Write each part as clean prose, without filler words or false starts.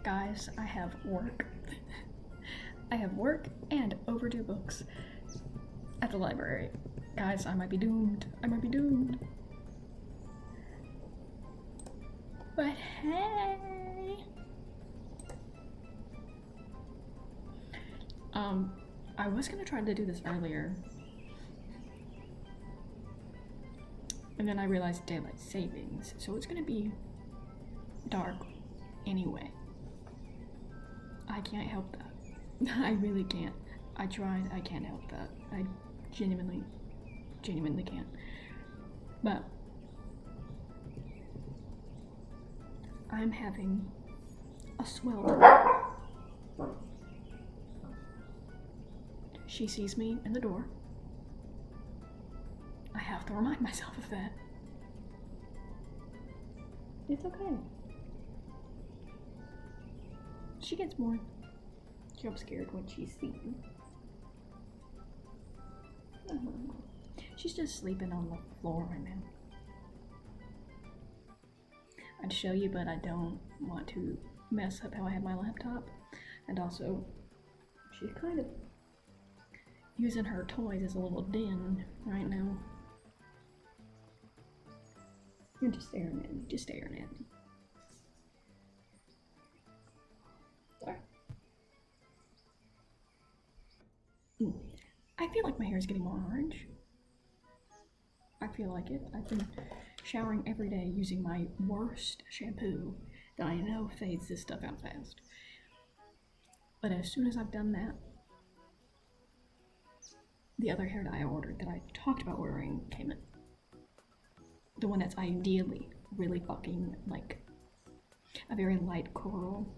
Guys, I have work. I have work and overdue books at the library. Guys, I might be doomed. I might be doomed. But hey! I was gonna try to do this earlier. And then I realized daylight savings, so it's gonna be dark anyway. I can't help that. I really can't. I tried, I can't help that. I genuinely can't. But I'm having a swell day. She sees me in the door. I have to remind myself of that. It's okay. She gets more jump scared when she's seen. She's just sleeping on the floor right now. I'd show you, but I don't want to mess up how I have my laptop. And also, she's kind of using her toys as a little den right now. You're just staring at me, just staring at me. Sorry. I feel like my hair is getting more orange. I feel like it. I've been showering every day using my worst shampoo that I know fades this stuff out fast. But as soon as I've done that, the other hair dye I ordered that I talked about ordering came in. The one that's ideally really fucking like a very light coral.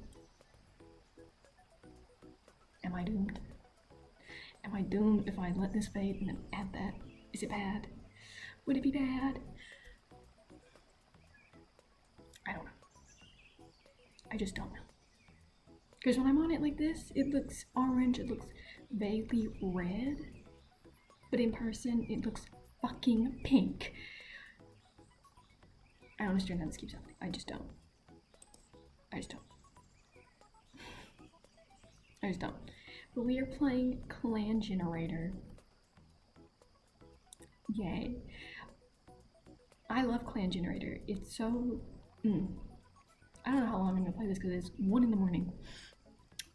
Am I doomed? Am I doomed if I let this fade and then add that? Is it bad? Would it be bad? I don't know. I just don't know. Because when I'm on it like this, it looks orange, it looks vaguely red. But in person, it looks fucking pink. I don't understand how this keeps happening. I just don't. But we are playing Clangen. Yay. I love Clangen. It's so... I don't know how long I'm gonna play this because it's 1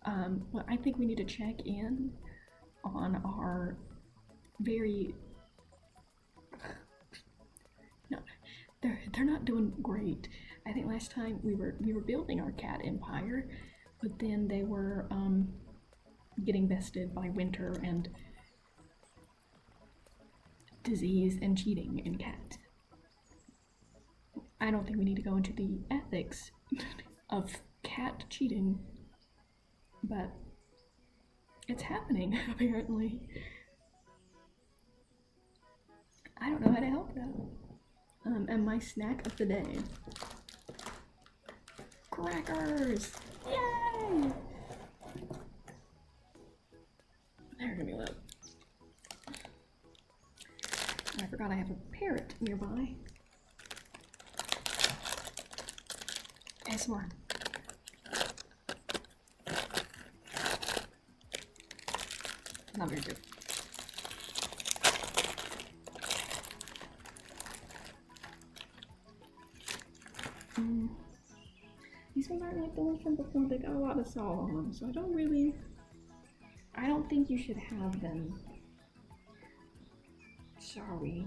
a.m. But I think we need to check in on our very... No, they're not doing great. I think last time we were building our cat empire, but then they were getting bested by winter and disease and cheating in cat. I don't think we need to go into the ethics of cat cheating, but it's happening apparently. I don't know how to help that. And my snack of the day, crackers! Yay! They're gonna be lit. I forgot I have a parrot nearby. ASMR. Not very good. These ones aren't like the ones from before. They got a lot of salt on them, so I don't think you should have them. Sorry.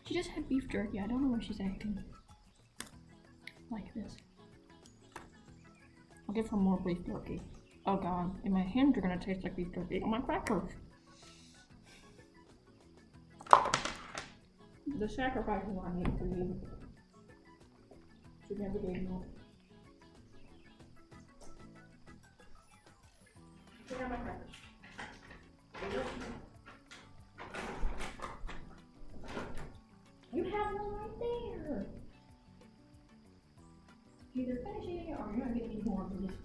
She just had beef jerky. I don't know why she's acting like this. I'll give her more beef jerky. Oh god, and my hands are gonna taste like beef jerky on my crackers. The sacrifices I made for you. She never gave me. Check out my crackers. You have one right there. Either finish it or you're gonna get me more of this.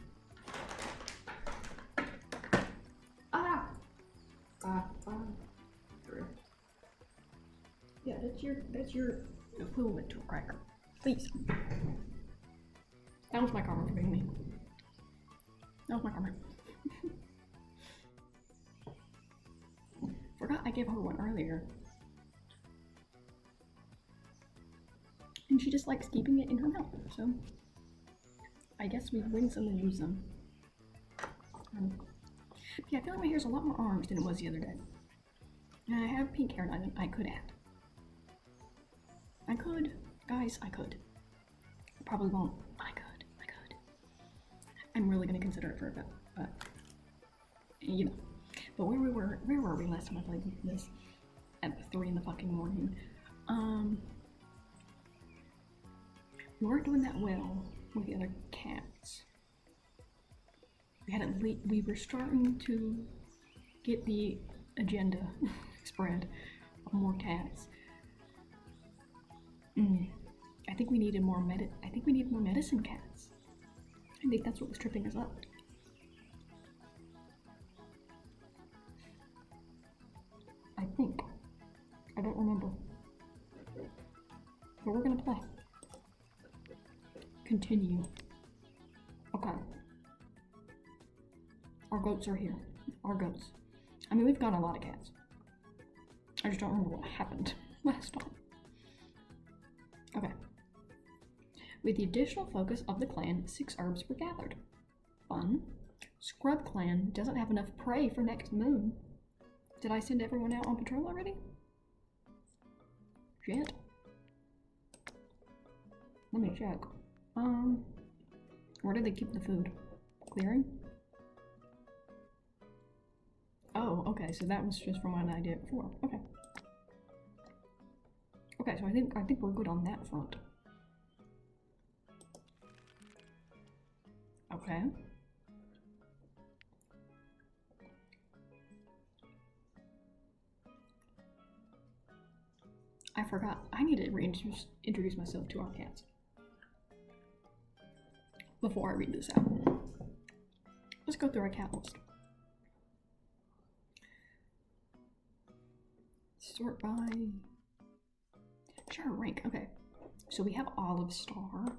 Yeah, that's your equivalent to a cracker. Please. That was my karma for being me. gave her one earlier. And she just likes keeping it in her mouth, so I guess we win some and lose some. Yeah, I feel like my hair's a lot more orange than it was the other day. And I have pink hair now that I could add. I could. Guys, I could. Probably won't. I could. I'm really gonna consider it for a bit, but you know. But where were we last time I played this? At 3 in the fucking morning. We weren't doing that well with the other cats. We were starting to get the agenda spread of more cats. I think we needed more medicine cats. I think that's what was tripping us up. I think. I don't remember. But we're gonna play. Continue. Okay. Our goats are here. Our goats. I mean, we've got a lot of cats. I just don't remember what happened last time. Okay. With the additional focus of the clan, 6 herbs were gathered. Fun. Scrub clan doesn't have enough prey for next moon. Did I send everyone out on patrol already? Shit. Let me check. Where do they keep the food? Clearing? Oh, okay, so that was just from what I did before. Okay. Okay, so I think we're good on that front. Okay. I forgot. I need to introduce myself to our cats before I read this out. Let's go through our cat list. Sort by... Sure, rank. Okay. So we have Olive Star.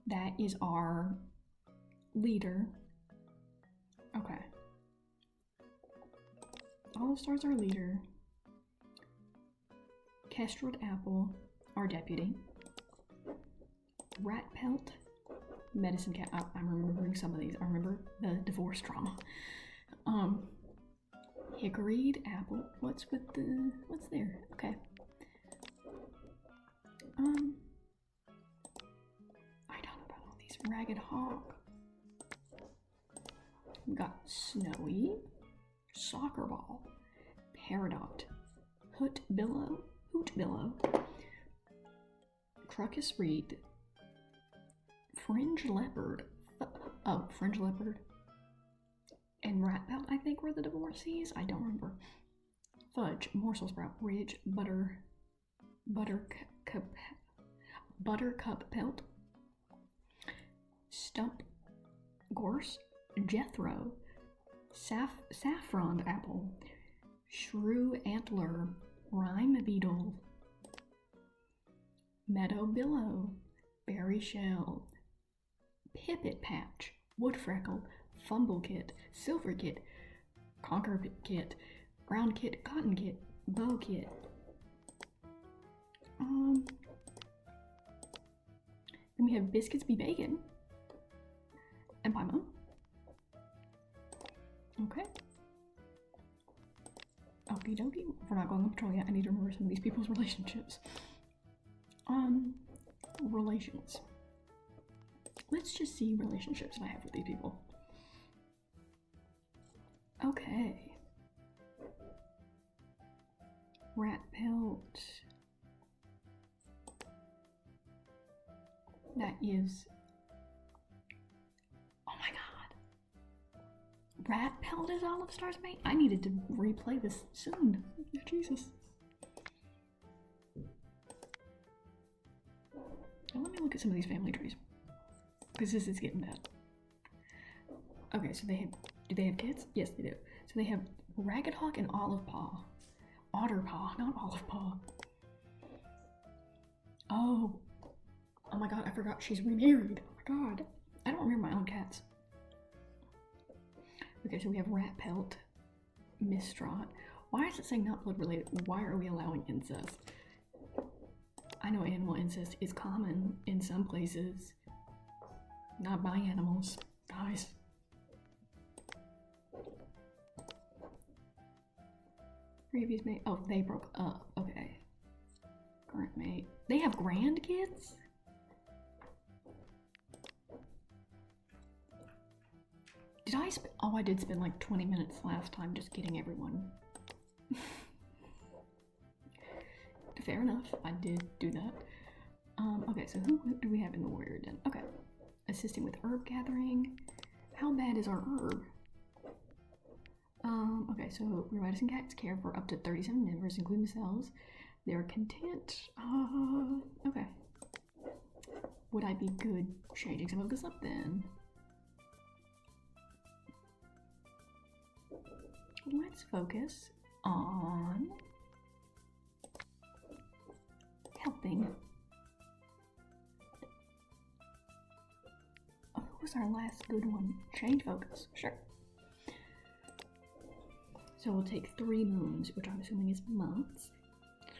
That is our leader. Okay. Olive Star's our leader. Kestrel Apple, our deputy. Rat Pelt, Medicine Cat. I'm remembering some of these. I remember the divorce drama. Hickoryed Apple. What's there? Okay. I don't know about all these. Ragged Hawk. We got Snowy, Soccer Ball, Peridot, Hoot Billow, Crocus Reed, Fringe Leopard, and Rat Pelt, I think, were the divorcees. I don't remember. Fudge, Morsel Sprout, Ridge, Buttercup Pelt, Stump, Gorse, Jethro, Saffron Apple, Shrew Antler, Rime Beetle, Meadow Billow, Berry Shell, Pipit Patch, Wood Freckle, Fumble Kit, Silver Kit, Conquer Kit, Brown Kit, Cotton Kit, Bow Kit. Then we have Biscuits Be Bacon and Paimon. Okay. Okie dokie. We're not going on patrol yet. I need to remember some of these people's relationships. Relations. Let's just see relationships that I have with these people. Okay. Rat Pelt. That is... Oh my god. Rat Pelt is Olive Star's mate? I needed to replay this soon. Jesus. Now let me look at some of these family trees. Because this is getting bad. Okay, so do they have kids? Yes, they do. So they have Ragged Hawk and Olive Paw. Otter Paw, not Olive Paw. Oh my god, I forgot she's remarried. Oh my god. I don't remember my own cats. Okay, so we have Rat Pelt, Mistraught, Why is it saying not blood related? Why are we allowing incest? I know animal incest is common in some places. Not by animals, guys. Previous mate. Oh, they broke up. Okay. Current mate. They have grandkids? Did I spend? Oh, I did spend like 20 minutes last time just getting everyone. Fair enough. I did do that. Okay, so who do we have in the warrior den? Okay. Assisting with herb gathering. How bad is our herb? Okay, so we medicine cats care for up to 37 members, including themselves. They are content. Okay. Would I be good changing some of this up then? Let's focus on helping. Oh, what was our last good one? Change focus. Sure. So we'll take 3 moons, which I'm assuming is months.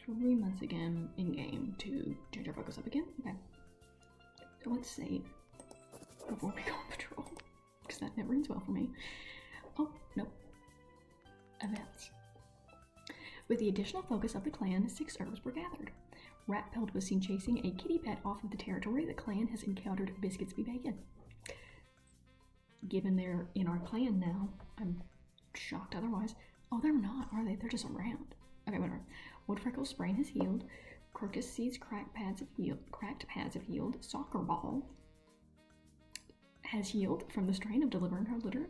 3 months again in game to change our focus up again. Okay. So let's save before we go on patrol, because that never ends well for me. Oh, no. Events. With the additional focus of the clan, 6 herbs were gathered. Ratpelt was seen chasing a kitty pet off of the territory the clan has encountered Biscuits be bacon. Given they're in our clan now, I'm shocked otherwise. Oh, they're not, are they? They're just around. Okay, whatever. Woodfreckle's sprain has healed. Crocus Seed's cracked pads have healed. Soccer Ball has healed from the strain of delivering her litter.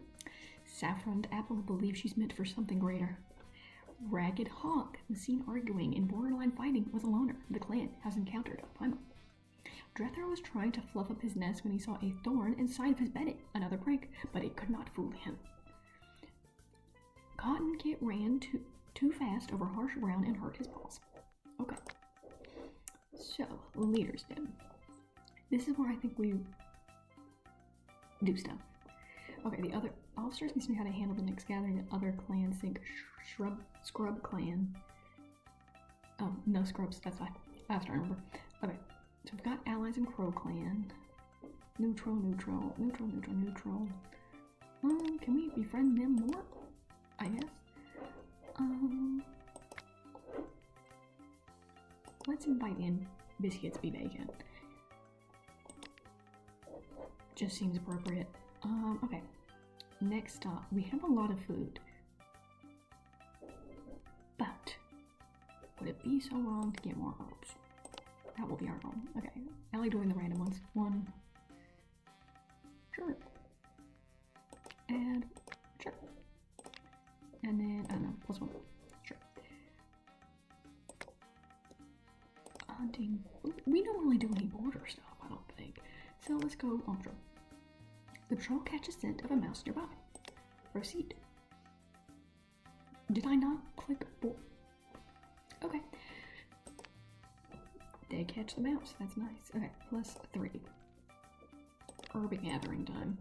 Saffroned Apple believes she's meant for something greater. Ragged Hawk was seen arguing in borderline fighting with a loner the clan has encountered a primal. Drethar was trying to fluff up his nest when he saw a thorn inside of his bedding, another prank, but it could not fool him. Cotton Kit ran too fast over harsh ground and hurt his paws. Okay. So, leaders then. This is where I think we do stuff. Okay, the other officers need to know how to handle the next gathering. The other clans think Scrub Clan. Oh, no scrubs, that's fine. I have to remember. Okay, so we've got allies in Crow Clan. Neutral. Can we befriend them more? I guess. Let's invite in Biscuits be bacon. Just seems appropriate. Okay. Next up, we have a lot of food. But would it be so wrong to get more herbs? That will be our goal. Okay. I like doing the random ones. 1. Sure. Add. Sure. And then, I don't know, +1. Sure. Hunting. We don't really do any border stuff, I don't think. So let's go on patrol. The patrol catches scent of a mouse nearby. Proceed. Did I not click Okay. They catch the mouse. That's nice. Okay, +3. Herb gathering time.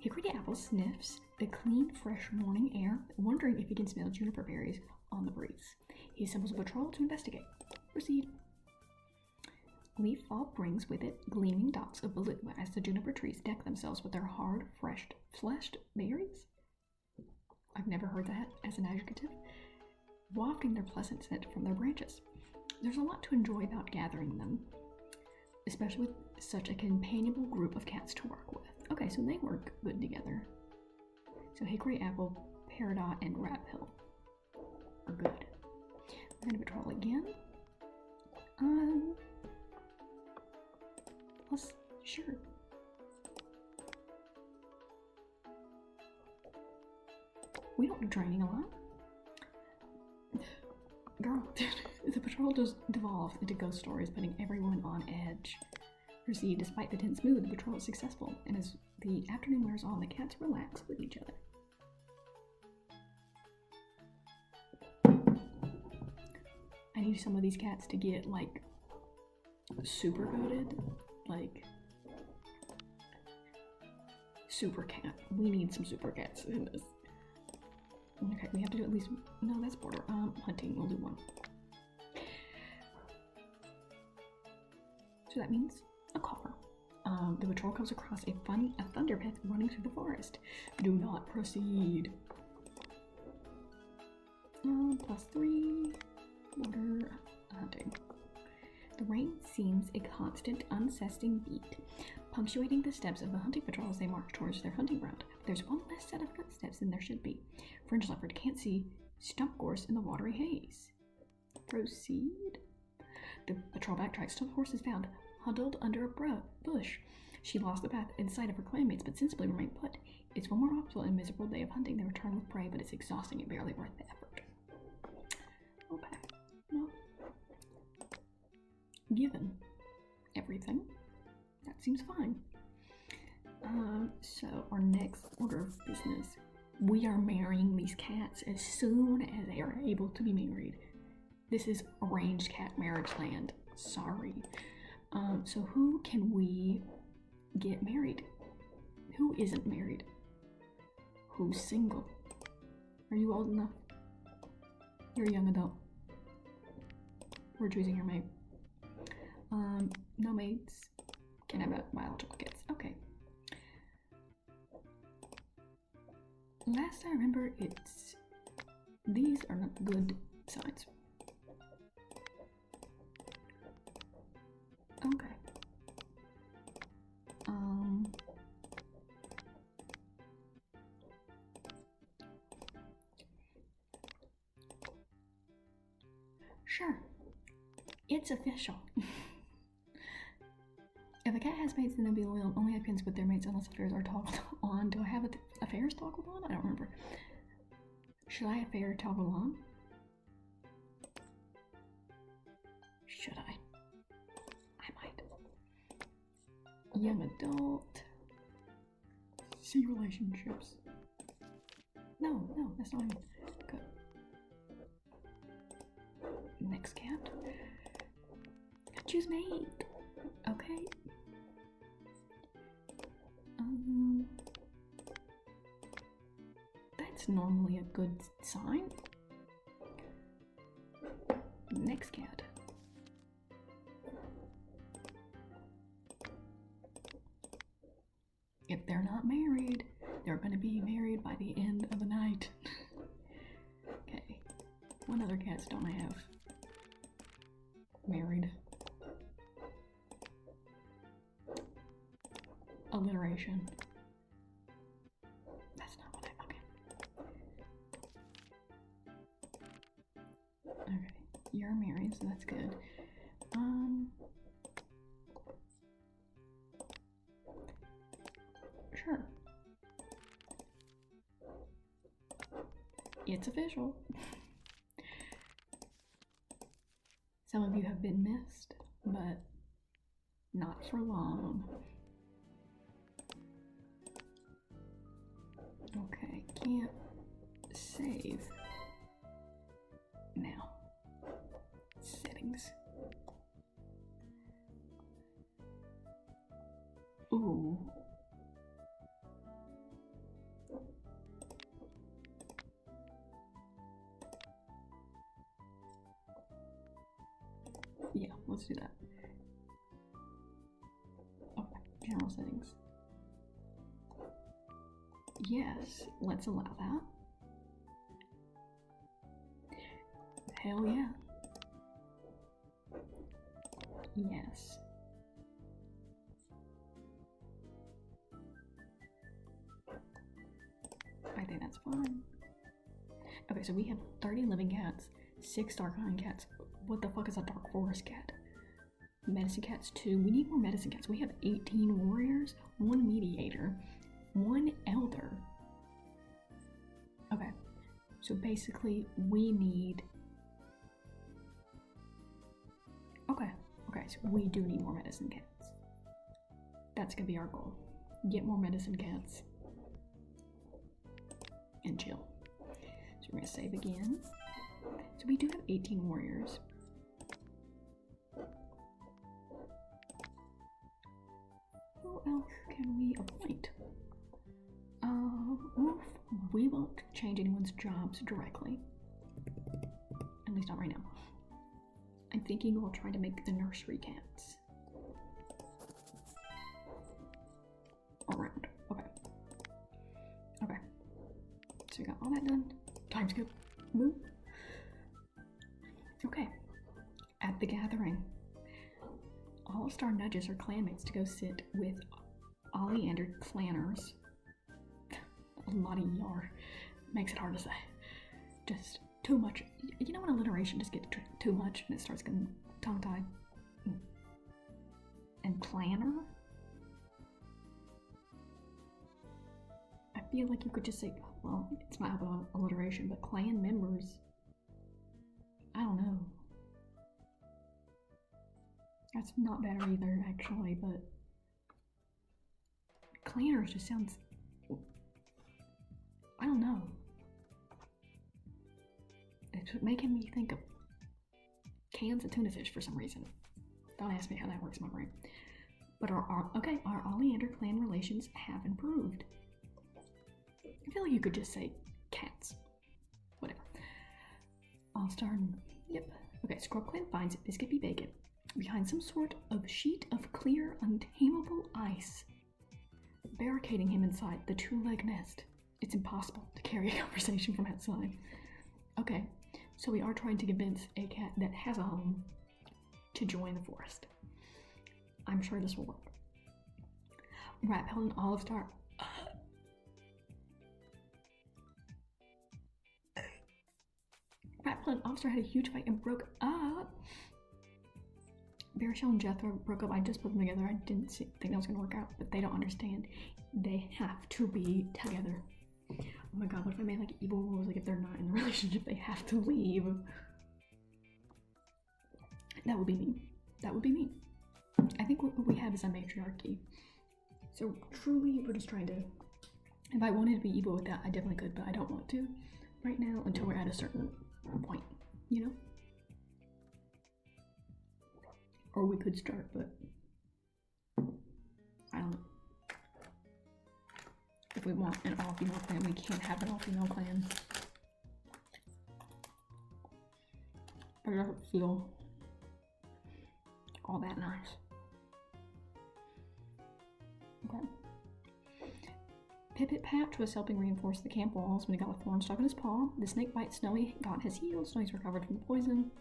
Hickory Apple sniffs the clean, fresh morning air, wondering if he can smell juniper berries on the breeze. He assembles a patrol to investigate. Proceed. Leaf fall brings with it gleaming docks of blue as the juniper trees deck themselves with their hard, fleshed berries. I've never heard that as an adjective. Wafting their pleasant scent from their branches. There's a lot to enjoy about gathering them, especially with such a companionable group of cats to work with. Okay, so they work good together. So Hickory Apple, Peridot, and Ratpill are good. We're gonna patrol again. Sure. We don't do training a lot. Girl, the patrol just devolved into ghost stories, putting everyone on edge. Proceed. Despite the tense mood, the patrol is successful, and as the afternoon wears on, the cats relax with each other. I need some of these cats to get, like, super goated. Like, super cat. We need some super cats in this. Okay, we have to do at least, no, that's border. Hunting, we'll do one. So that means a car. The patrol comes across a thunder path running through the forest. Do not proceed. +3, border, hunting. The rain seems a constant, unceasing beat, punctuating the steps of the hunting patrol as they march towards their hunting ground. There's one less set of footsteps than there should be. Fringe leopard can't see stump gorse in the watery haze. Proceed. The patrol backtracks till the horse is found, huddled under a bush. She lost the path in sight of her clanmates, but sensibly remained put. It's one more awful and miserable day of hunting. They return with prey, but it's exhausting and barely worth the effort. Okay. Well, given everything, that seems fine. So our next order of business, we are marrying these cats as soon as they are able to be married. This is arranged cat marriage land. Sorry. So who can we get married? Who isn't married? Who's single? Are you old enough? You're a young adult. We're choosing your mate. No mates. Can have biological kids. Okay. Last I remember, these are not good signs. Okay. Sure. It's official. If a cat has mates, then they'll be loyal and only have kids with their mates unless affairs are toggled on. Do I have affairs toggled on? I don't remember. Should I affair toggle on? Should I? I might. Young adult. See relationships. No, that's not even good. Next cat. Choose mate. Okay. That's normally a good sign. Next cat. If they're not married, they're going to be married by the end of the night. Okay. What other cats don't I have? Married. Alliteration. That's not what I'm okay. Okay, you're married, so that's good. Sure. It's official. Some of you have been missed, but not for long. Okay, can't save. Now, settings. Ooh. Yeah, let's do that. Okay, general settings. Yes, let's allow that. Hell yeah. Yes. I think that's fine. Okay, so we have 30 living cats, 6 dark island cats. What the fuck is a dark forest cat? Medicine cats 2. We need more medicine cats. We have 18 warriors, 1 mediator, 1 elder. Okay, so basically we need... Okay, so we do need more medicine cats. That's gonna be our goal. Get more medicine cats. And chill. So we're gonna save again. So we do have 18 warriors. Who else can we appoint? Woof, woof. We won't change anyone's jobs directly. At least not right now. I'm thinking we'll try to make the nursery cats around. Okay. Okay. So we got all that done. Time skip. Move. Okay. At the gathering, All-Star nudges her clanmates to go sit with Oleander clanners. A lot of yar makes it hard to say. Just too much. You know when alliteration just gets too much and it starts getting tongue-tied? And clanner? I feel like you could just say, well, it's not about alliteration, but clan members. I don't know. That's not better either, actually, but clanners just sounds, I don't know. It's making me think of cans of tuna fish for some reason. Don't ask me how that works in my brain. But our Oleander clan relations have improved. I feel like you could just say cats. Whatever. All-Star, yep. Okay, Scrub Clan finds Biscuit B. Bacon behind some sort of sheet of clear, untamable ice, barricading him inside the two-leg nest. It's impossible to carry a conversation from outside. Okay, so we are trying to convince a cat that has a home to join the forest. I'm sure this will work. Rat Pelt and Olive Star. Rat Pelt and Olive Star had a huge fight and broke up. Barishel and Jethro broke up. I just put them together. I didn't think that was going to work out, but they don't understand. They have to be together. Oh my god, what if I made like evil rules? Like if they're not in the relationship, they have to leave. That would be me. That would be me. I think what we have is a matriarchy. So truly, we're just trying to. If I wanted to be evil with that, I definitely could, but I don't want to right now until we're at a certain point, you know? Or we could start, but I don't know. If we want an all-female clan, we can't have an all-female clan. It doesn't feel all that nice. Okay. Pipit Patch was helping reinforce the camp walls when he got a thorn stuck in his paw. The snake bite Snowy got his healed. Snowy's recovered from the poison.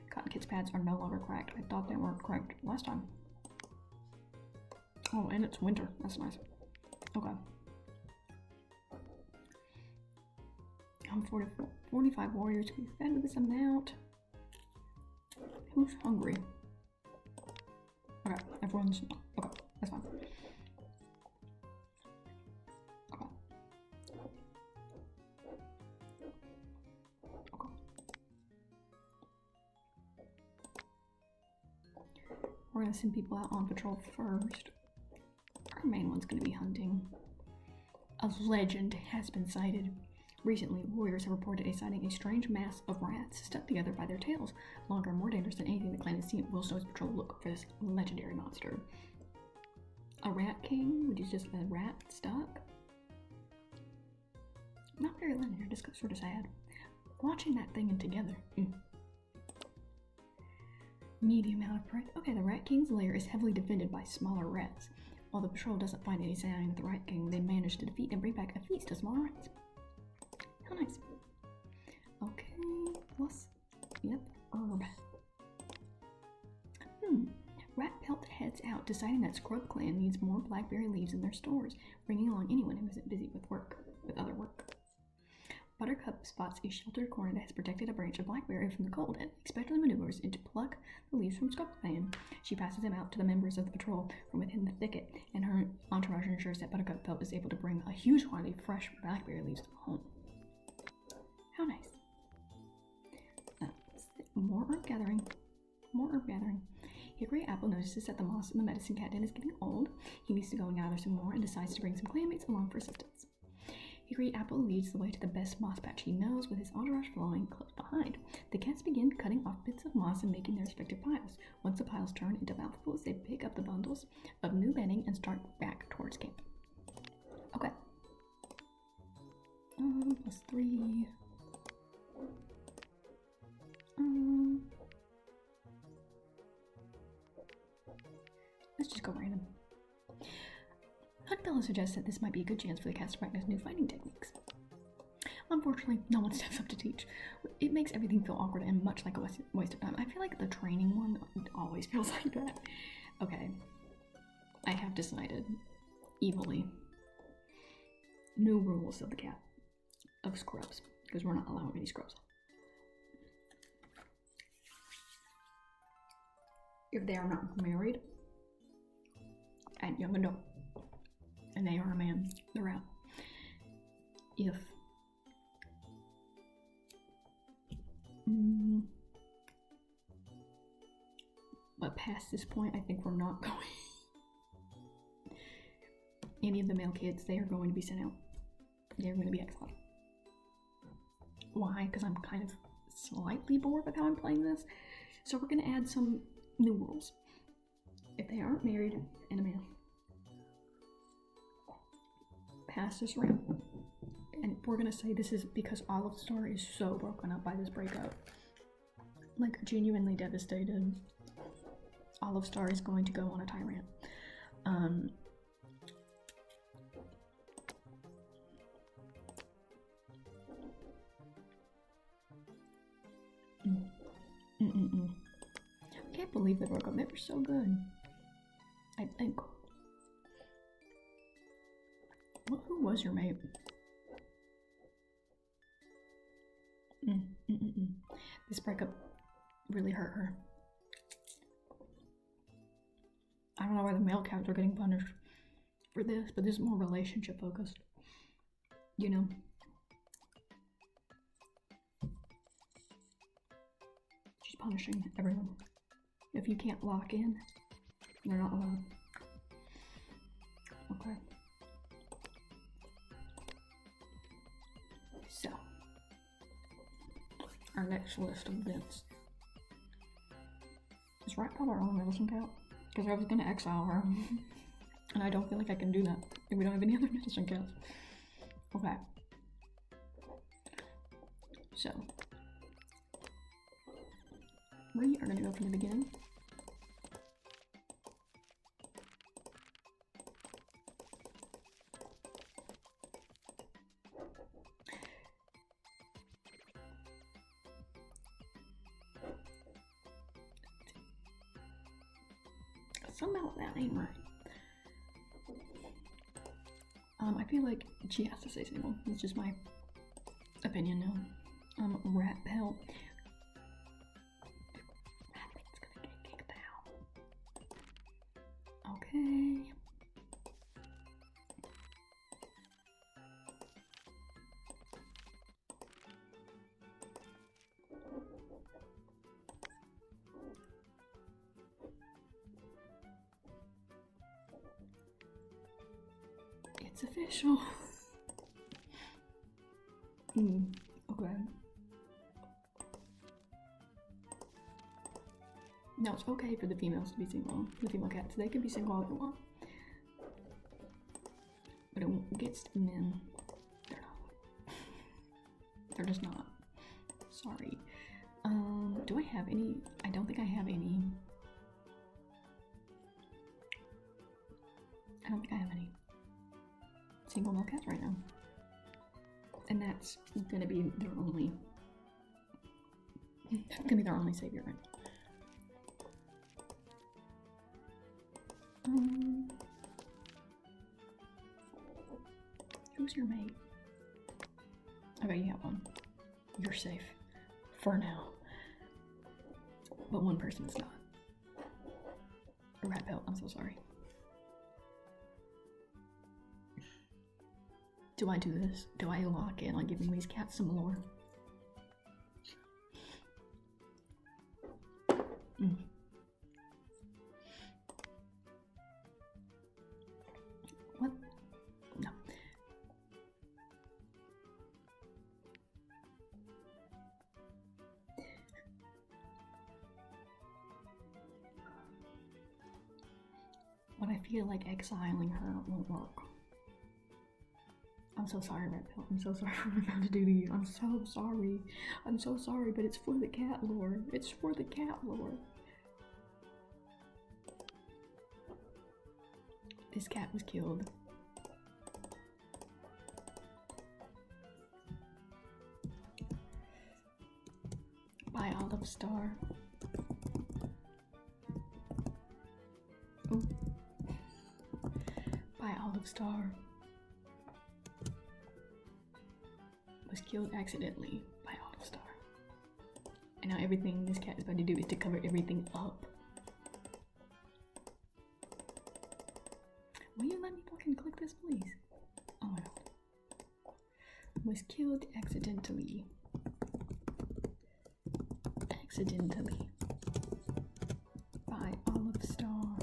Cotton Kid's pads are no longer cracked. I thought they weren't cracked last time. Oh, and it's winter. That's nice. Okay. I'm 45 warriors to be fed with this amount. Who's hungry? Okay, everyone's. Okay, that's fine. Okay. We're gonna send people out on patrol first. Our main one's gonna be hunting. A legend has been sighted. Recently, warriors have reported sighting a strange mass of rats stuck together by their tails. Longer and more dangerous than anything the clan has seen. Will Snow's patrol look for this legendary monster. A rat king, which is just a rat stuck. Not very legendary, just sort of sad. Watching that thing in together. Medium amount of prey. Okay, the Rat King's lair is heavily defended by smaller rats. While the patrol doesn't find any sign of the Rat King, they manage to defeat and bring back a feast of smaller rats. How nice. Okay, plus, yep, herb. Rat Pelt heads out, deciding that Scrub Clan needs more blackberry leaves in their stores, bringing along anyone who isn't busy with other work. Buttercup spots a sheltered corner that has protected a branch of blackberry from the cold and expectantly maneuvers in to pluck the leaves from Scrub Clan. She passes them out to the members of the patrol from within the thicket, and her entourage ensures that Buttercup Pelt is able to bring a huge quantity of fresh blackberry leaves home. How nice. More herb gathering. More herb gathering. Hickory Apple notices that the moss in the medicine cat den is getting old. He needs to go and gather some more and decides to bring some clanmates along for assistance. Hickory Apple leads the way to the best moss patch he knows, with his entourage following close behind. The cats begin cutting off bits of moss and making their respective piles. Once the piles turn into mouthfuls, they pick up the bundles of new bedding and start back towards camp. Okay. Plus 3. Let's just go random. Huckbella suggests that this might be a good chance for the cats to practice new fighting techniques. Unfortunately, no one steps up to teach. It makes everything feel awkward and much like a waste of time. I feel like the training one always feels like that. Okay, I have decided, evilly, new rules of the cat, of scrubs, because we're not allowing any scrubs. If they are not married and young adult, and they are a man, they're out. If but past this point, I think we're not going. Any of the male kids, they are going to be sent out. They're going to be exiled. Why? Because I'm kind of slightly bored with how I'm playing this. So we're going to add some new rules. If they aren't married and a man, pass this round. And we're going to say this is because Olive Star is so broken up by this breakup. Like, genuinely devastated. Olive Star is going to go on a tyrant. I can't believe they broke up. They were so good. I think. Well, who was your mate? This breakup really hurt her. I don't know why the male cats are getting punished for this, but this is more relationship focused. You know? She's punishing everyone. If you can't lock in, you're not allowed. Okay. So, our next list of events. Is Rat Pot our own medicine cat? Because I was going to exile her. And I don't feel like I can do that if we don't have any other medicine cats. Okay. So, we are going to go from the beginning. Somehow that ain't right. I feel like she has to stay single. It's just my opinion now. Rat Pelt. I think it's gonna get kicked out. Okay. It's official. Okay. Now it's okay for the females to be single. The female cats, they can be single all they want. But it gets to the men, they're not. They're just not. Sorry. Do I have any? I don't think I have any. I don't think I have any single male cats right now. And that's gonna be their only savior, right? Who's your mate? Okay, you have one. You're safe. For now. But one person is not. Rat Pelt, I'm so sorry. Do I do this? Do I lock in on giving these cats some lore? What? No. But I feel like exiling her won't work. I'm so sorry, Red Pill. I'm so sorry for what I'm about to do to you. I'm so sorry. I'm so sorry, but it's for the cat lore. It's for the cat lore. This cat was killed. By Olive Star. Oh. By Olive Star. Was killed accidentally by Olive Star. And now everything this cat is about to do is to cover everything up. Will you let me fucking click this, please? Oh my god. Was killed accidentally. Accidentally. By Olive Star.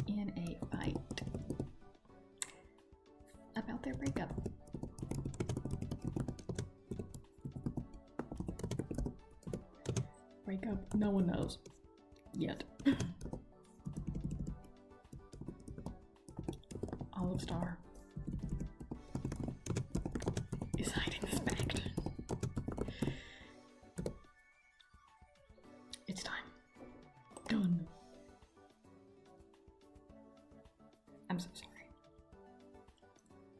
In a fight. About their breakup. Breakup? No one knows. Yet. Olive Star is hiding this fact. It's time. Done. I'm so sorry.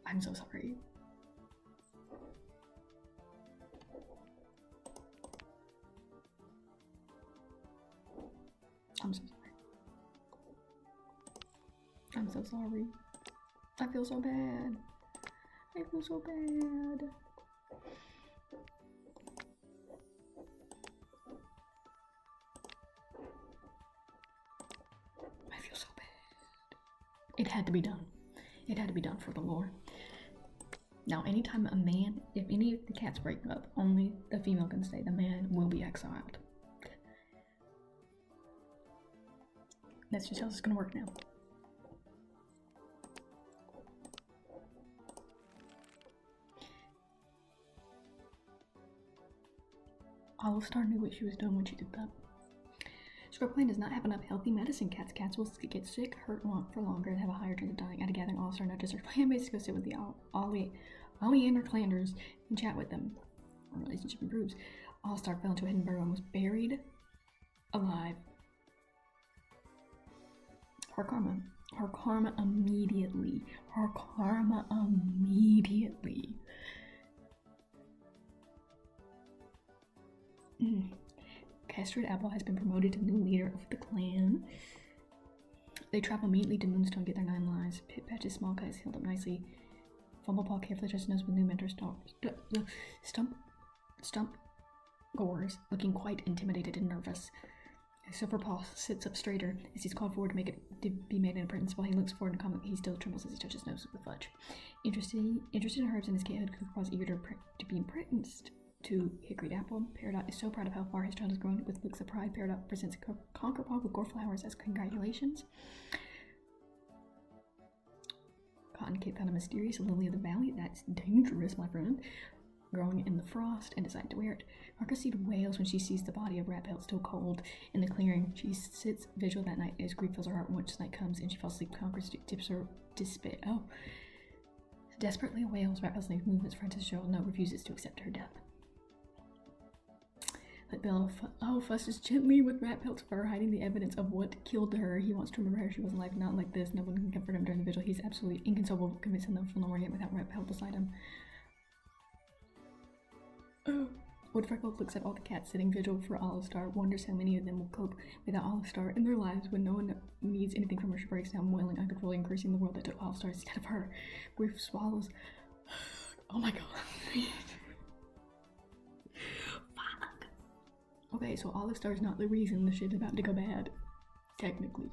I'm so sorry. I'm so sorry. I'm so sorry. I feel so bad. I feel so bad. I feel so bad. It had to be done. It had to be done for the lore. Now, anytime a man, if any of the cats break up, only the female can stay. The man will be exiled. That's just how it's gonna work now. Olive Star knew what she was doing when she did that. Clangen does not have enough healthy medicine. Cats will get sick, hurt for longer, and have a higher chance of dying. At a gathering, Olive Star nudges her clan mates to go sit with the Oleander Clanders and chat with them. Our relationship improves. Olive Star fell into a hidden burrow and was buried alive. Her karma immediately. Custard Apple has been promoted to new leader of the clan. They travel immediately to Moonstone to get their 9 lives. Pit Patch's small cut is healed up nicely. Fumblepaw carefully touches nose with new mentor Stump Gores, looking quite intimidated and nervous. Silverpaw sits up straighter as he's called forward to be made an apprentice. While he looks forward to comment, he still trembles as he touches nose with Fudge. Interested in herbs and his kidhood, Cooperpaw is eager to be apprenticed to Hickory Apple. Peridot is so proud of how far his child has grown. With looks of pride, Peridot presents Conkerpaw with gore flowers as congratulations. Cotton Kid found a mysterious lily of the valley. That's dangerous, my friend. Growing in the frost and decided to wear it. Arcaseed wails when she sees the body of Rat Pelt still cold in the clearing. She sits vigil that night as grief fills her heart. Once night comes and she falls asleep, Conqueror tips her despair. Desperately wails. Rat Pelt's next movements. Francis Cheryl refuses to accept her death. Let Bella fusses gently with Rat Pelt's fur, hiding the evidence of what killed her. He wants to remember her. She wasn't alive. Not like this. No one can comfort him during the vigil. He's absolutely inconsolable, convincing them for no more yet without Rat Pelt beside him. Woodfreckle looks at all the cats sitting vigil for Olive Star, wonders how many of them will cope without Olive Star in their lives. When no one needs anything from her, she breaks down, wailing uncontrollably and cursing the world that took Olive Star instead of her. Grief swallows. Oh my god. Fuck. Okay, so Olive Star is not the reason the shit's about to go bad. Technically,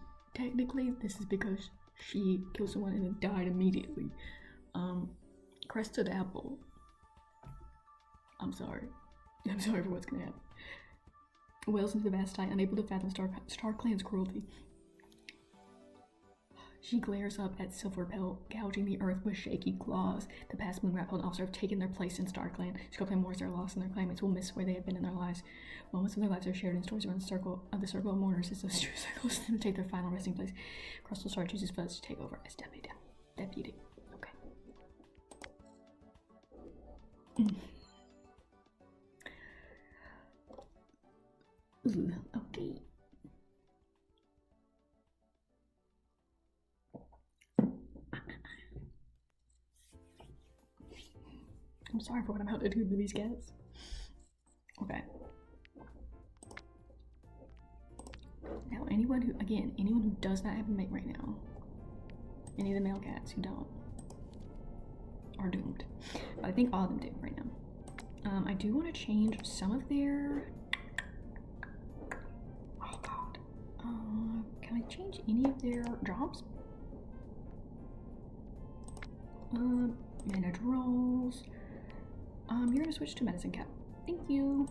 this is because she killed someone and then died immediately. Crested Apple. I'm sorry for what's gonna happen. Wails into the vast night, unable to fathom StarClan's cruelty. She glares up at Silverpelt, gouging the earth with shaky claws. The past Moon Rat officer have taken their place in Starkland. Scopeland Wars are lost, and their claimants will miss where they have been in their lives. Moments of their lives are shared in stories around the circle of mourners as those two cycles them take their final resting place. Crystal Star chooses Fuzz to take over as deputy. Okay. Ooh, okay. I'm sorry for what I'm about to do to these cats. Okay. Now, anyone who does not have a mate right now, any of the male cats who don't, are doomed. But I think all of them do right now. I do want to change some of their... Oh god. Can I change any of their jobs? Manage roles. You're gonna switch to medicine cat. Thank you.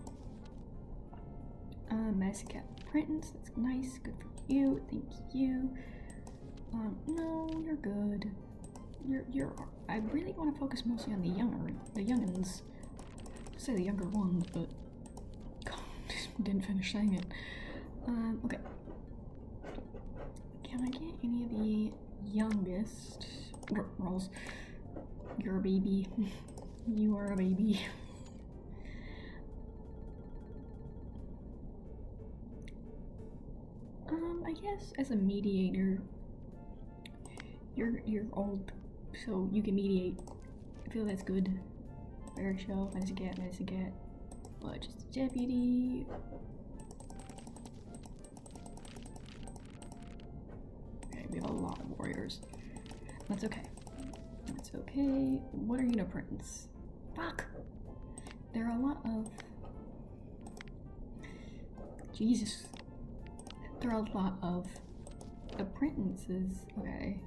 Medicine cat apprentice. That's nice. Good for you. Thank you. No, you're good. You're. I really want to focus mostly on the youngins. I'll say the younger ones, but God, didn't finish saying it. Okay. Can I get any of the youngest roles? You're a baby. You are a baby. I guess as a mediator, you're old, so you can mediate. I feel that's good. Very show. Medicine cat. What? Just a deputy. Okay, we have a lot of warriors. That's okay. That's okay. What are you, no prince? Fuck! There are a lot of... Jesus. There are a lot of apprentices. Okay.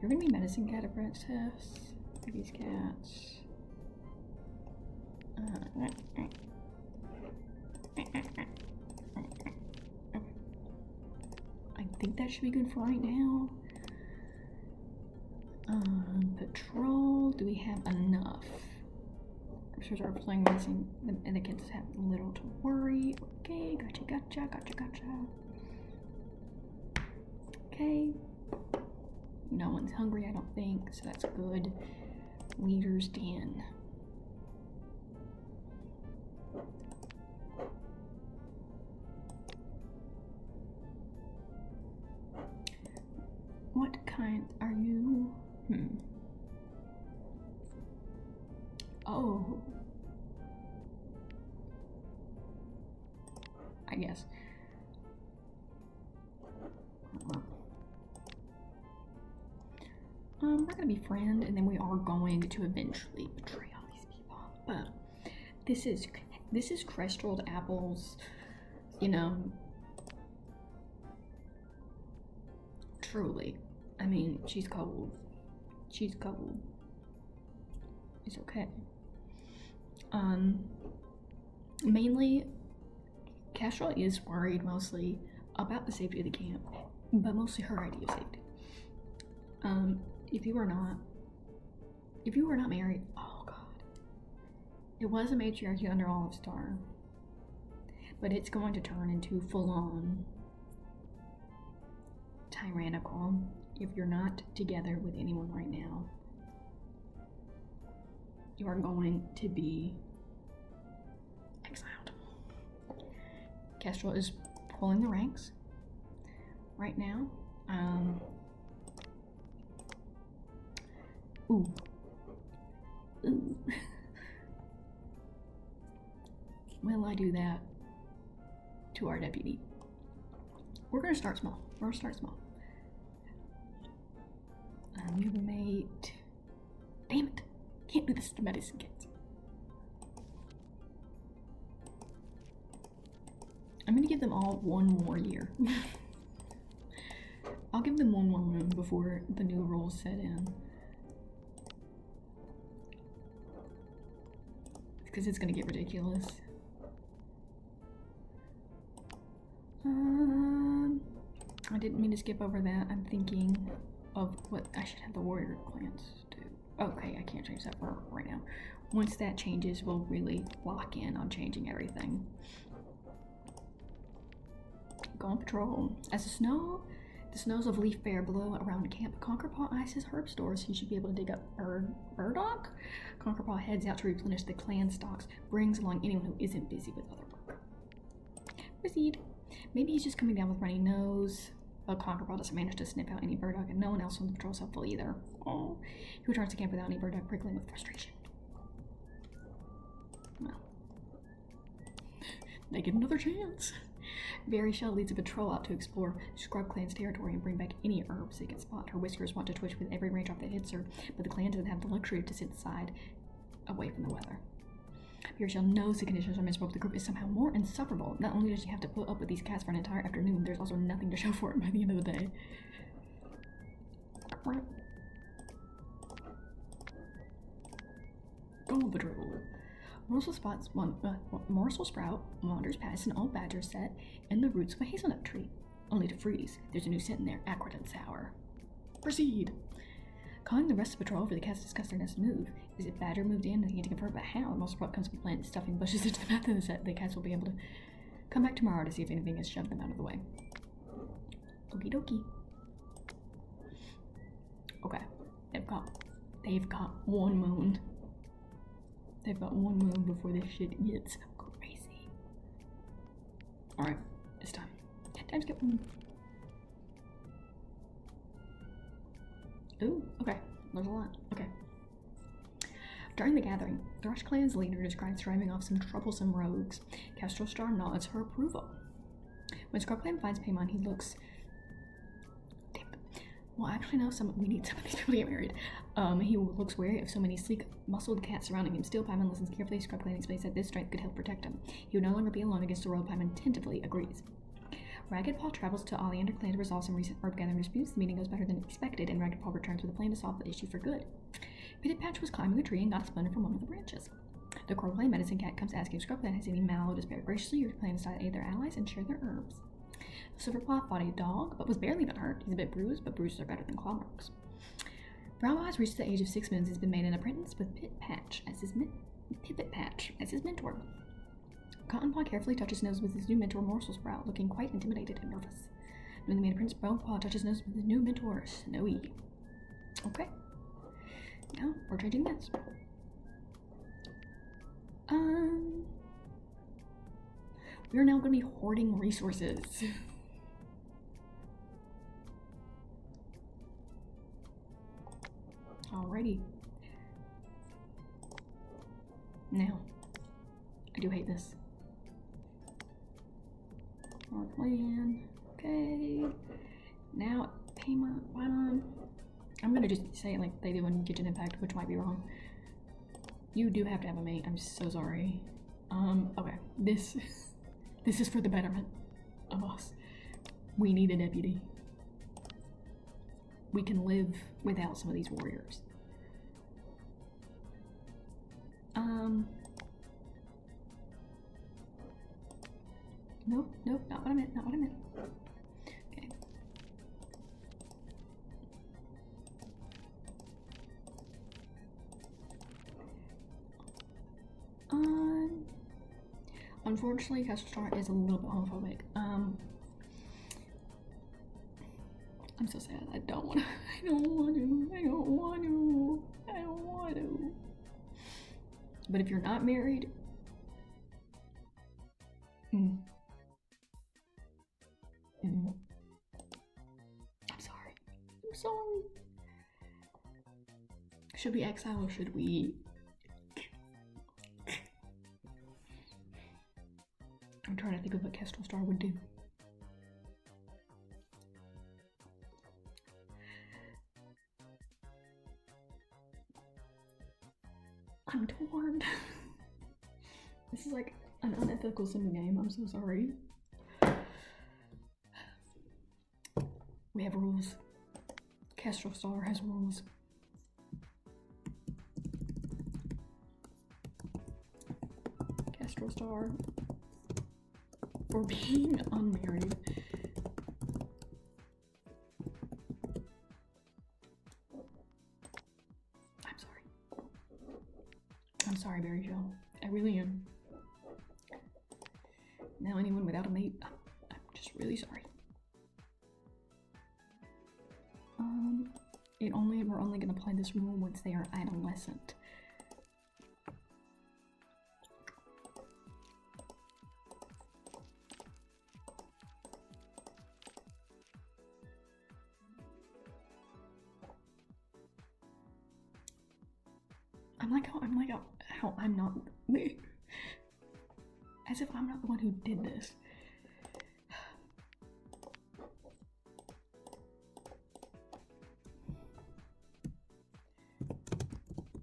You're gonna be medicine cat apprentice. These cats. I think that should be good for right now. Patrol, do we have enough? Officers are playing missing, and the kids have little to worry. Okay, gotcha. Okay. No one's hungry, I don't think, so that's good. Leader's den. What kind are you? Oh. I guess. We're gonna be friend, and then we are going to eventually betray all these people. But this is Crestrolled Apples, you know. Truly, I mean, she's cold. It's okay. Mainly, Castrol is worried mostly about the safety of the camp, but mostly her idea of safety. If you were not married, oh god, it was a matriarchy under Olive Star, but it's going to turn into full-on tyrannical if you're not together with anyone right now. You are going to be exiled. Kestrel is pulling the ranks right now. Ooh. Will I do that to our deputy? We're gonna start small. You have a mate. Damn it. Can't do this to medicine kids. I'm gonna give them all one more year. I'll give them one more room before the new rules set in. Because it's gonna get ridiculous. I didn't mean to skip over that. I'm thinking of what I should have the warrior clans do. Okay, I can't change that for right now. Once that changes, we'll really lock in on changing everything. Go on patrol. As the snows of Leaf Bear blow around camp, Conquerpaw eyes his herb stores. He should be able to dig up burdock. Conquerpaw heads out to replenish the clan stocks, brings along anyone who isn't busy with other work. Proceed. Maybe he's just coming down with runny nose. But Conquerpaw doesn't manage to snip out any burdock, and no one else on the patrol is helpful either. Oh, he returns to camp without any burdock, prickling with frustration. Well, they get another chance. Very Shell leads a patrol out to explore Scrub Clan's territory and bring back any herbs they can spot. Her whiskers want to twitch with every raindrop that hits her, but the clan doesn't have the luxury to sit aside away from the weather. Shell knows the conditions are miserable, but the group is somehow more insufferable. Not only does she have to put up with these cats for an entire afternoon, there's also nothing to show for it by the end of the day. Go patrol. Morsel Sprout wanders past an old badger set in the roots of a hazelnut tree, only to freeze. There's a new scent in there, acrid and sour. Proceed. Calling the rest of the patrol over, the cats discuss their next move. Is it badger moved in and they need to confirm about how? Morsel Sprout comes with plant stuffing bushes into the path of the set. The cats will be able to come back tomorrow to see if anything has shoved them out of the way. Okie dokie. Okay, they've got one moon. They've got one moon before this shit gets crazy. Alright, it's time. Time to get one. Ooh, okay. There's a lot. Okay. During the gathering, Thrush Clan's leader describes driving off some troublesome rogues. Kestrel Star nods her approval. When Scrub Clan finds Paimon, he looks... Damn it. Well, actually, no, we need some of these people to get married. He looks wary of so many sleek, muscled cats surrounding him. Still, Paimon listens carefully. Scrub Clan explains that this strength could help protect him. He would no longer be alone against the world. Paimon tentatively agrees. Ragged Paw travels to Oleander Clan to resolve some recent herb gathering disputes. The meeting goes better than expected, and Ragged Paw returns with a plan to solve the issue for good. Pitted Patch was climbing a tree and got a splinter from one of the branches. The Crow Clan medicine cat comes asking if Scrub Clan has any mallow to spare. Graciously, your plan is to aid their allies and share their herbs. Silverpaw fought a dog, but was barely been hurt. He's a bit bruised, but bruises are better than claw marks. Brown Eyes reached the age of 6 months and has been made an apprentice with Pipit Patch as his mentor. Cottonpaw carefully touches nose with his new mentor, Morsel Sprout, looking quite intimidated and nervous. Newly made apprentice Brown Paw touches nose with his new mentor, Snowy. Okay. Now, we're changing this. We're now going to be hoarding resources. Alrighty. Now, I do hate this. Our plan. Okay. Now, Paimon. I'm gonna just say it like they do in Kitchen Impact, which might be wrong. You do have to have a mate. I'm so sorry. Okay. This is for the betterment of us. We need a deputy. We can live without some of these warriors. Nope, not what I meant, Okay. Unfortunately, Kestrel Star is a little bit homophobic. I'm so sad. I don't want to. But if you're not married, I'm sorry. Should we exile or should we? I'm trying to think of what Kestrel Star would do. I'm torn. This is like an unethical sim game. I'm so sorry. We have rules. Kestrel Star has rules. Kestrel Star, for being unmarried, I'm sorry, Barry Joe. I really am. Now anyone without a mate, I'm just really sorry. We're only gonna apply this rule once they are adolescent. How I'm not as if I'm not the one who did this.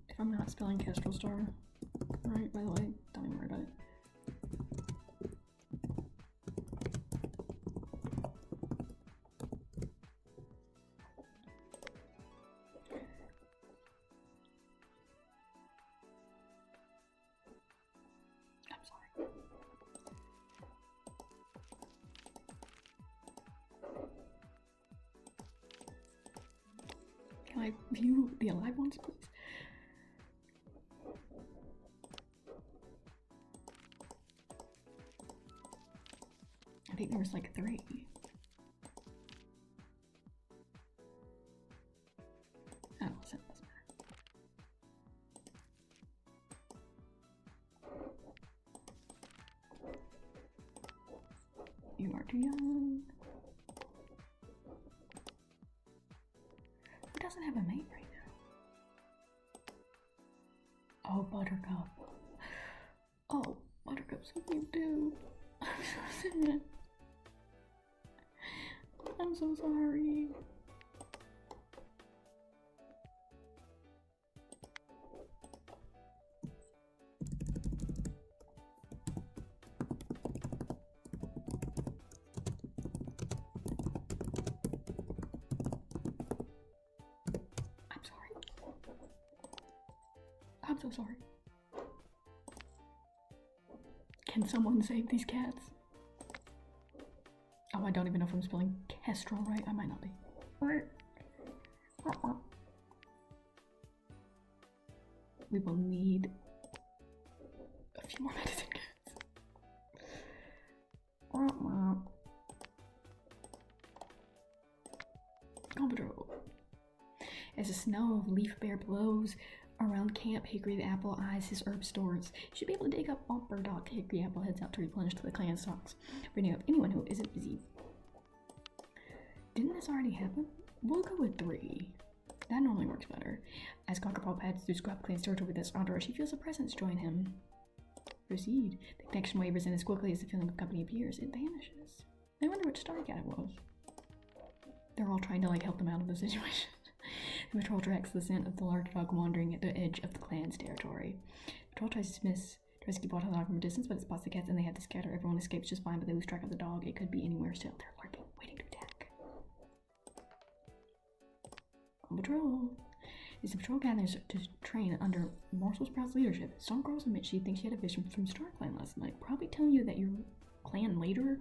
If I'm not spelling Kestrel Star, right, by the way, don't even worry about it. I'm sorry. Can I view the alive ones, please? I think there was like 3. Oh, so it doesn't matter. You are too young. Who doesn't have a mate right now? Oh, Buttercup. Oh, Buttercup's so cute too. I'm so sad. I'm so sorry. I'm sorry. I'm so sorry. Can someone save these cats? Oh, I don't even know if I'm spelling Kestrel right. I might not be. We will need a few more medicine cats. Patrol. As the snow of leaf bear blows around Camp Hickory, the apple eyes his herb stores. You should be able to dig up all burdock. Hickory apple heads out to replenish to the clan stocks, bringing up anyone who isn't busy. Didn't this already happen? We'll go with 3. That normally works better. As Conkerpaw pads through Scrub Clan's territory with his entourage, he feels a presence join him. Proceed. The connection wavers, and as quickly as the feeling of company appears, it vanishes. I wonder which star cat it was. They're all trying to help them out of the situation. The patrol tracks the scent of the large dog wandering at the edge of the clan's territory. The patrol tries to keep the dog from a distance, but it spots the cats and they have to scatter. Everyone escapes just fine, but they lose track of the dog. It could be anywhere still. They're lurking, waiting to attack. On patrol. As the patrol gathers to train under Morsel Sprout's leadership, Stone Girls admits she thinks she had a vision from Star Clan last night, probably telling you that your clan leader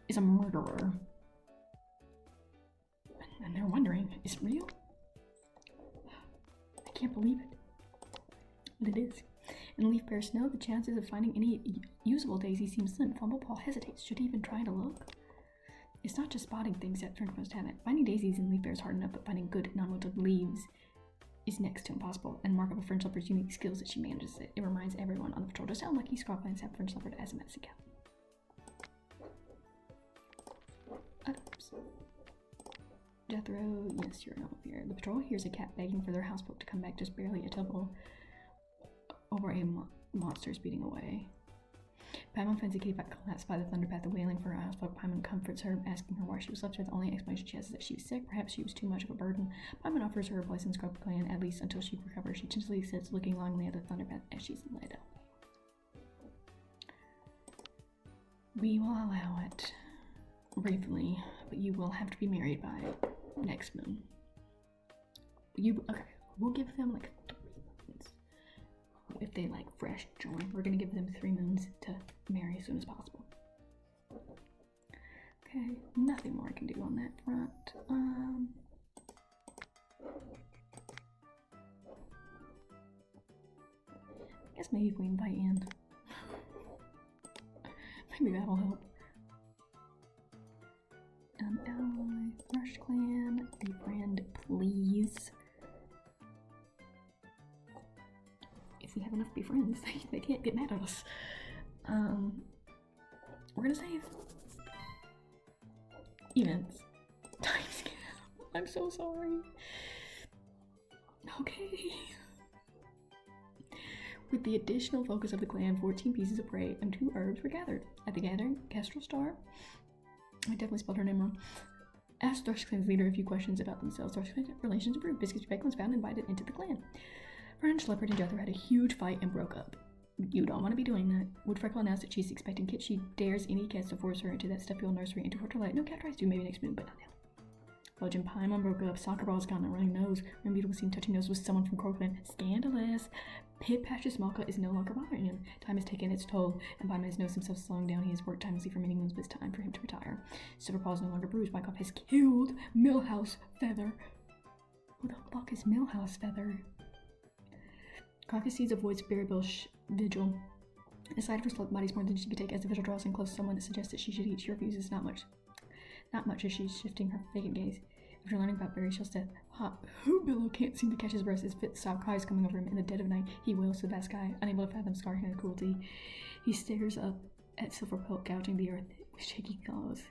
is a murderer. And they're wondering, is it real? I can't believe it. But it is. In Leaf Bear Snow, the chances of finding any usable daisy seem slim. Fumblepaw hesitates. Should he even try to look? It's not just spotting things that Fern must have it. Finding daisies in Leaf Bear is hard enough, but finding good, non-wilted leaves is next to impossible, and mark of a Fringe Leopard's unique skills that she manages it. It reminds everyone on the patrol just how lucky Scotland's have Fringe Leopard as a medicine cat. Oops. Jethro, yes, you're not here. The patrol hears a cat begging for their houseboat to come back, just barely a tumble over a monster speeding away. Paimon finds a kitty back collapsed by the thunderpath, wailing for her houseboat. Paimon comforts her, asking her why she was left there. The only explanation she has is that she was sick. Perhaps she was too much of a burden. Paimon offers her a place in Scrub Clan, at least until she recovers. She gently sits, looking longingly at the thunderpath as she's led up. We will allow it. Briefly, but you will have to be married by next moon. Okay, we'll give them 3 moons. If they fresh join, we're gonna give them 3 moons to marry as soon as possible. Okay, nothing more I can do on that front. guess maybe if we invite in. Maybe that'll help. Ally, Thrush Clan, befriend, please. If we have enough befriends, they can't get mad at us. We're gonna save. Events. Timescale. I'm so sorry. Okay. With the additional focus of the clan, 14 pieces of prey and 2 herbs were gathered. At the gathering, Kestrel Star, I definitely spelled her name wrong, asked Thrush Clan's leader a few questions about themselves. Thrush Clan's relations improved. Biscuits Bacon was found and invited into the clan. French, Leopard, and Jethro had a huge fight and broke up. You don't want to be doing that. Woodfreckle announced that she's expecting kids. She dares any cats to force her into that stuffy old nursery and to her light. No cat tries to, maybe next moon, but not now. Fudge and Paimon broke up. Soccer Ball's gotten a running nose. When Beetle was seen touching nose with someone from Crowclan. Scandalous. Pip Patch's Malka is no longer bothering him. Time has taken its toll, and Paimon knows himself slowing down. He has worked tirelessly for many moons, but it's time for him to retire. Silverpaw is no longer bruised. Mycroft has killed Millhouse Feather. Who the fuck is Millhouse Feather? Crocus sees avoids Berrybill's vigil. The sight of her slept body is more than she could take. As the vigil draws in close, someone that suggests that she should eat. She refuses. Not much as she's shifting her vacant gaze. After learning about Barry Shell's death, Billow can't seem to catch his breath. His fit sob cries coming over him. In the dead of night, he wails to the vast sky, unable to fathom Scarhand's cruelty. He stares up at Silverpelt gouging the earth with shaky claws.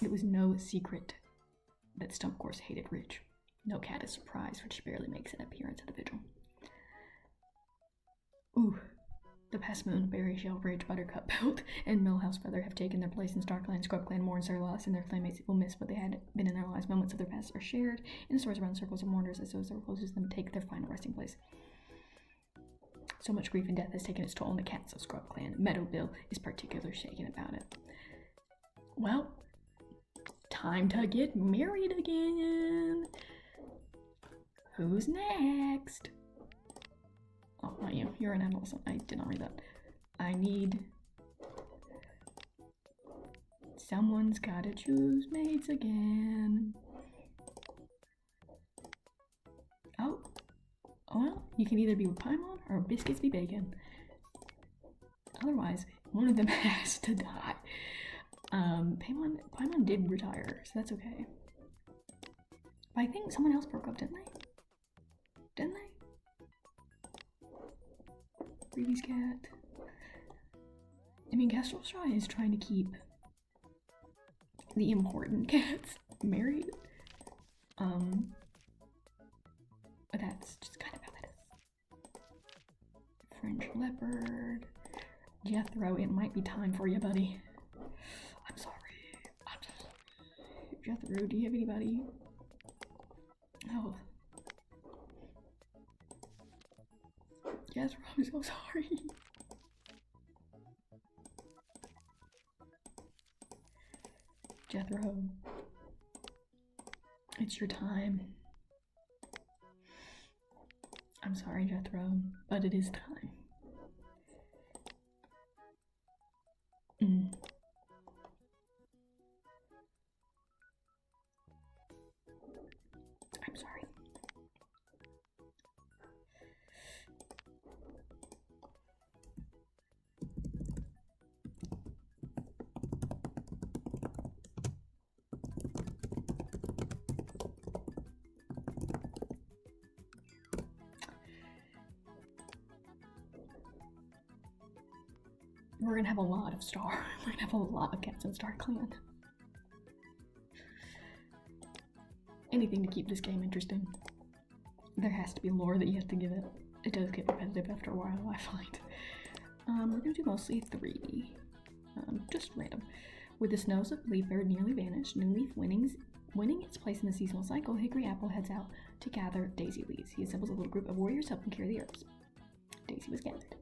It was no secret that Stumpcourse hated Ridge. No cat is surprised when she barely makes an appearance at the vigil. Ooh. The past moon, Berry Shell, Ridge, Buttercup, Belt, and Millhouse Feather have taken their place in Starclan. Scrubclan mourns their loss, and their clanmates will miss what they had been in their lives. Moments of their past are shared in the stories around circles of mourners as those that closest them take their final resting place. So much grief and death has taken its toll on the cats of Scrubclan. Meadowbill is particularly shaken about it. Well, time to get married again. Who's next? Oh, not you. You're an adolescent. I did not read that. I need... Someone's gotta choose mates again. Oh. Well, you can either be with Paimon or Biscuits be Bacon. Otherwise, one of them has to die. Paimon did retire, so that's okay. But I think someone else broke up, didn't they? Didn't they? Freebie's cat. I mean, Kestrel Straw is trying to keep the important cats married. But that's just kind of how that is. French Leopard. Jethro, it might be time for you, buddy. I'm sorry. I'm so sorry. Jethro, do you have anybody? Oh. Jethro, I'm so sorry. Jethro, it's your time. I'm sorry, Jethro, but it is time. I'm sorry. We're gonna have a lot of we're gonna have a lot of cats in StarClan. Anything to keep this game interesting. There has to be lore that you have to give it. It does get repetitive after a while, I find. We're gonna do mostly 3. Just random. With the snows of Leafbird nearly vanished, New Leaf winning its place in the seasonal cycle, Hickory Apple heads out to gather Daisy leaves. He assembles a little group of warriors to help him carry the herbs. Daisy was gathered.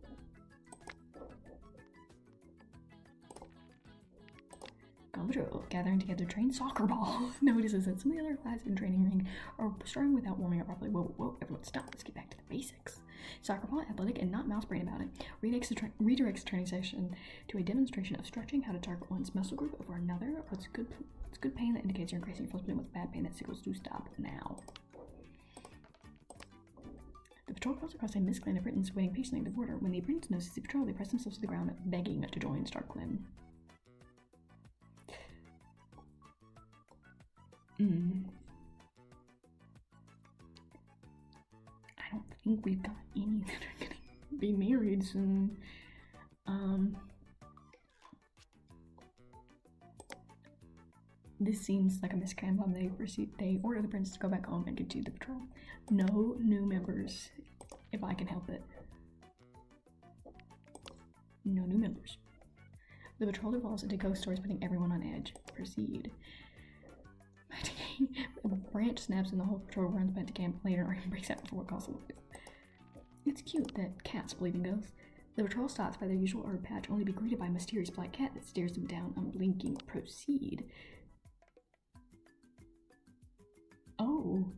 Patrol, gathering together train soccer ball. Notices that some of the other classes in training ring are starting without warming up properly. Whoa, everyone stop. Let's get back to the basics. Soccer ball, athletic, and not mouse brain about it. Redirects the training session to a demonstration of stretching, how to target one's muscle group over another. What's good pain that indicates you're increasing your flexibility, what's bad pain that signals to stop now. The patrol comes across a misclan of Britons waiting patiently at the border. When the Britons notice the patrol, they press themselves to the ground, begging to join Clangen. I don't think we've got any that are gonna be married soon. This seems like a misclan bomb. They order the prince to go back home and continue the patrol. No new members, if I can help it. No new members. The patrol devolves into ghost stories, putting everyone on edge. Proceed. A branch snaps and the whole patrol runs back to camp. Later, Aryan breaks out before what causes it. It's cute that cats believe in ghosts. The patrol stops by their usual herb patch, only to be greeted by a mysterious black cat that stares them down, unblinking. Proceed. Oh.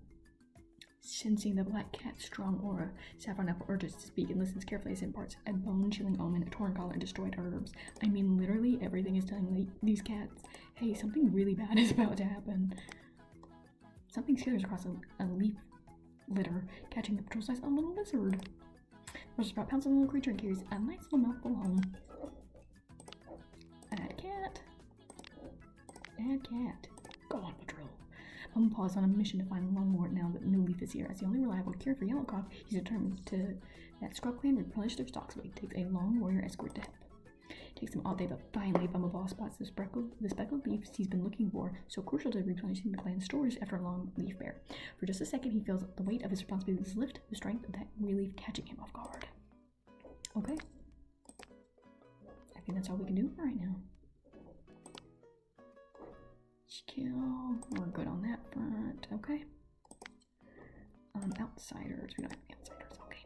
Sensing the black cat's strong aura, Saffron Apple urges to speak and listens carefully as it imparts a bone-chilling omen, a torn collar, and destroyed herbs. I mean, literally everything is telling these cats, hey, something really bad is about to happen. Something skitters across a leaf litter, catching the patrol's eyes, a little lizard. Rosa Sprout pounds on the little creature and carries a nice little mouthful home. Add cat. Add cat. Go on patrol. Home Paw's on a mission to find Longmore now that New Leaf is here. As the only reliable cure for Yellowcock, he's determined that Scrub Clan replenish their stocks, but he takes a long warrior escort to help. Takes them all day, but finally Bumbleball spots the speckled leaves he's been looking for, so crucial to replenishing the clan's stores after a long leaf bear. For just a second, he feels the weight of his responsibilities lift, the strength of that relief catching him off guard. Okay. I think that's all we can do for right now. Kill. We're good on that front. Okay. Outsiders. We don't have any outsiders. Okay.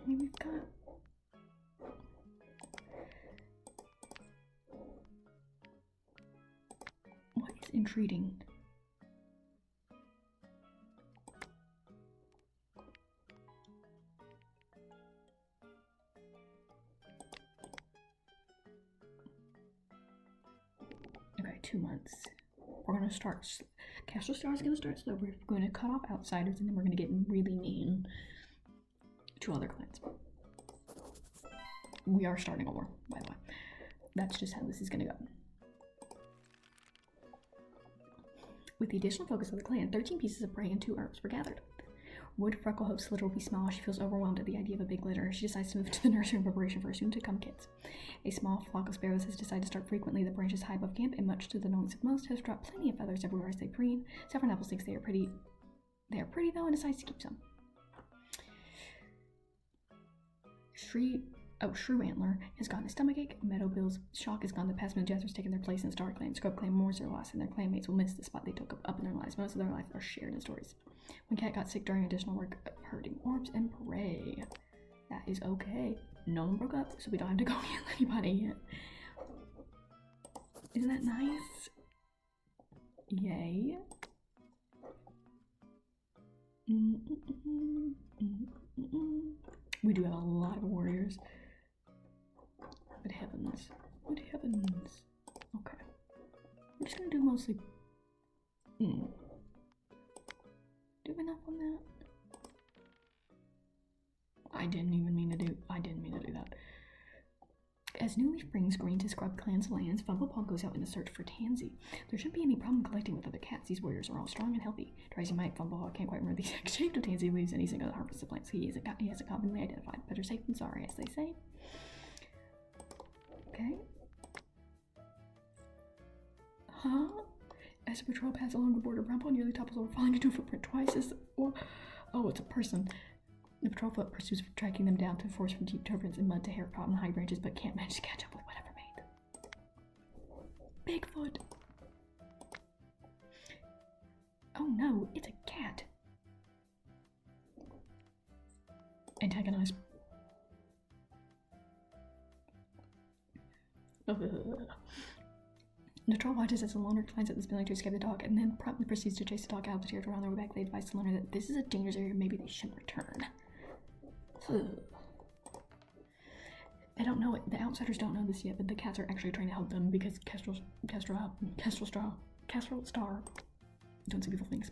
And we've got. What is entreating? Okay, 2 months. We're gonna start. Castle Star is gonna start slow. We're going to cut off outsiders, and then we're gonna get really mean to other clans. We are starting a war, by the way. That's just how this is gonna go. With the additional focus of the clan, 13 pieces of prey and 2 herbs were gathered. Wood Freckle hopes the litter will be small. She feels overwhelmed at the idea of a big litter. She decides to move to the nursery in preparation for soon-to-come kids. A small flock of sparrows has decided to start frequently. The branches high above camp, and much to the annoyance of most, has dropped plenty of feathers everywhere as they preen. Saffron Apple thinks they are pretty. They are pretty though, and decides to keep some. Shrew Antler has gotten a stomachache. Meadowbill's shock is gone. The past Jazz has taken their place in Star Clan. Scrub Clan mourns their loss, and their clanmates will miss the spot they took up in their lives. Most of their lives are shared in stories. When Cat got sick during additional work herding orbs and prey. That is okay. No one broke up, so we don't have to go heal anybody yet. Isn't that nice? Yay. We do have a lot of warriors. Good heavens. Good heavens. Okay. We're just gonna do mostly. Do enough on that? I didn't mean to do that. As New Leaf brings green to Scrub Clan's lands, Fumblepaw goes out in a search for Tansy. There shouldn't be any problem collecting with other cats. These warriors are all strong and healthy. Try as he might, Fumblepaw can't quite remember the exact shape of Tansy leaves and he's going to harvest the plants he hasn't commonly identified. Better safe than sorry, as they say. Okay. Huh? As the patrol passes along the border, Brownpaw nearly topples over, falling into a footprint twice as oh, it's a person. The patrol foot pursues, tracking them down to force from deep turbans and mud to hair caught in high branches, but can't manage to catch up with whatever made. Bigfoot! Oh no, it's a cat! Antagonize. The troll watches as the loner climbs up this building to escape the dog, and then promptly proceeds to chase the dog out of the territory on their way back. They advise the loner that this is a dangerous area, maybe they shouldn't return. I don't know it. The outsiders don't know this yet, but the cats are actually trying to help them because Kestrel Star, don't say evil things.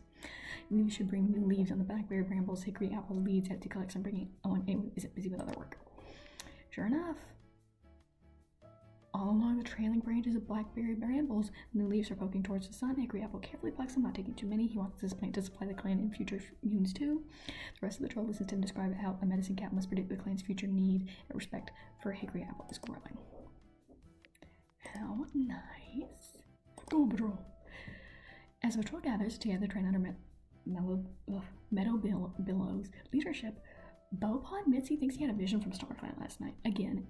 You should bring new leaves on the blackberry brambles, hickory apples, leaves to collect some bringing. Oh, and isn't busy with other work. Sure enough. All along the trailing branches of blackberry brambles, new leaves are poking towards the sun. Hickory apple carefully plucks them, not taking too many. He wants this plant to supply the clan in future moons too. The rest of the troll listens to him describe how a medicine cat must predict the clan's future need and respect for hickory apple is growing. How nice. Go on, patrol. As the patrol gathers together, train under Meadow Billow's leadership, Beaupod admits he thinks he had a vision from StarClan last night. Again,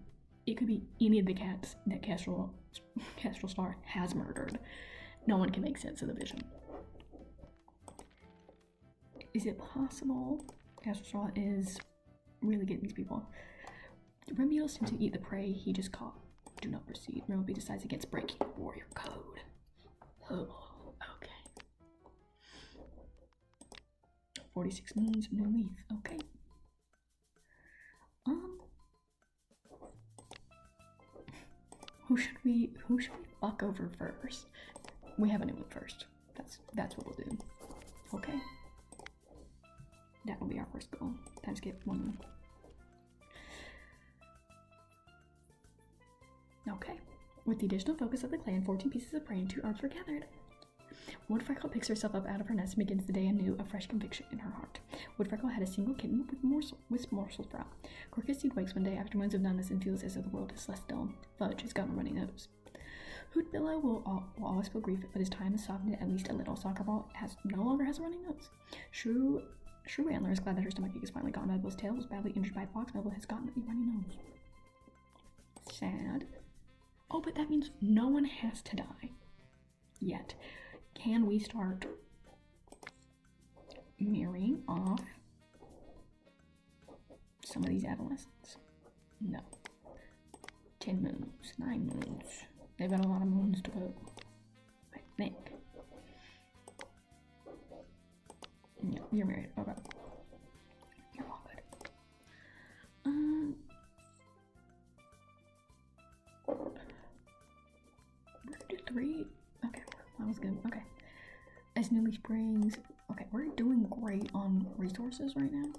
it could be any of the cats that Kestrel Star has murdered. No one can make sense of the vision. Is it possible Kestrel Star is really getting these people? Rim beetles tend to eat the prey he just caught. Do not proceed. Rimby decides against breaking warrior code. Oh, okay. 46 moons, new leaf. Okay. Who should we fuck over first? We have a new one first. That's what we'll do. Okay. That will be our first goal. Time skip 1 moon. Okay. With the additional focus of the clan, 14 pieces of prey and 2 arms were gathered. Woodfreckle picks herself up out of her nest and begins the day anew, a fresh conviction in her heart. Woodfreckle had a single kitten with morsel brow. Crocus Seed wakes one day after months of numbness and feels as though the world is less dull. Fudge has got a runny nose. Hootbillow will always feel grief, but his time has softened it at least a little. Soccerball no longer has a runny nose. Shrew Antler is glad that her stomachache is finally gone. Nuble's tail was badly injured by a fox. Nuble has gotten a runny nose. Sad. Oh, but that means no one has to die. Yet. Can we start marrying off some of these adolescents? No. 10 moons, 9 moons. They've got a lot of moons to go, I think. Yeah, you're married. Okay. You're all good. We're gonna do 3. Okay, that was good. Okay. As Newly Springs. Okay, we're doing great on resources right now.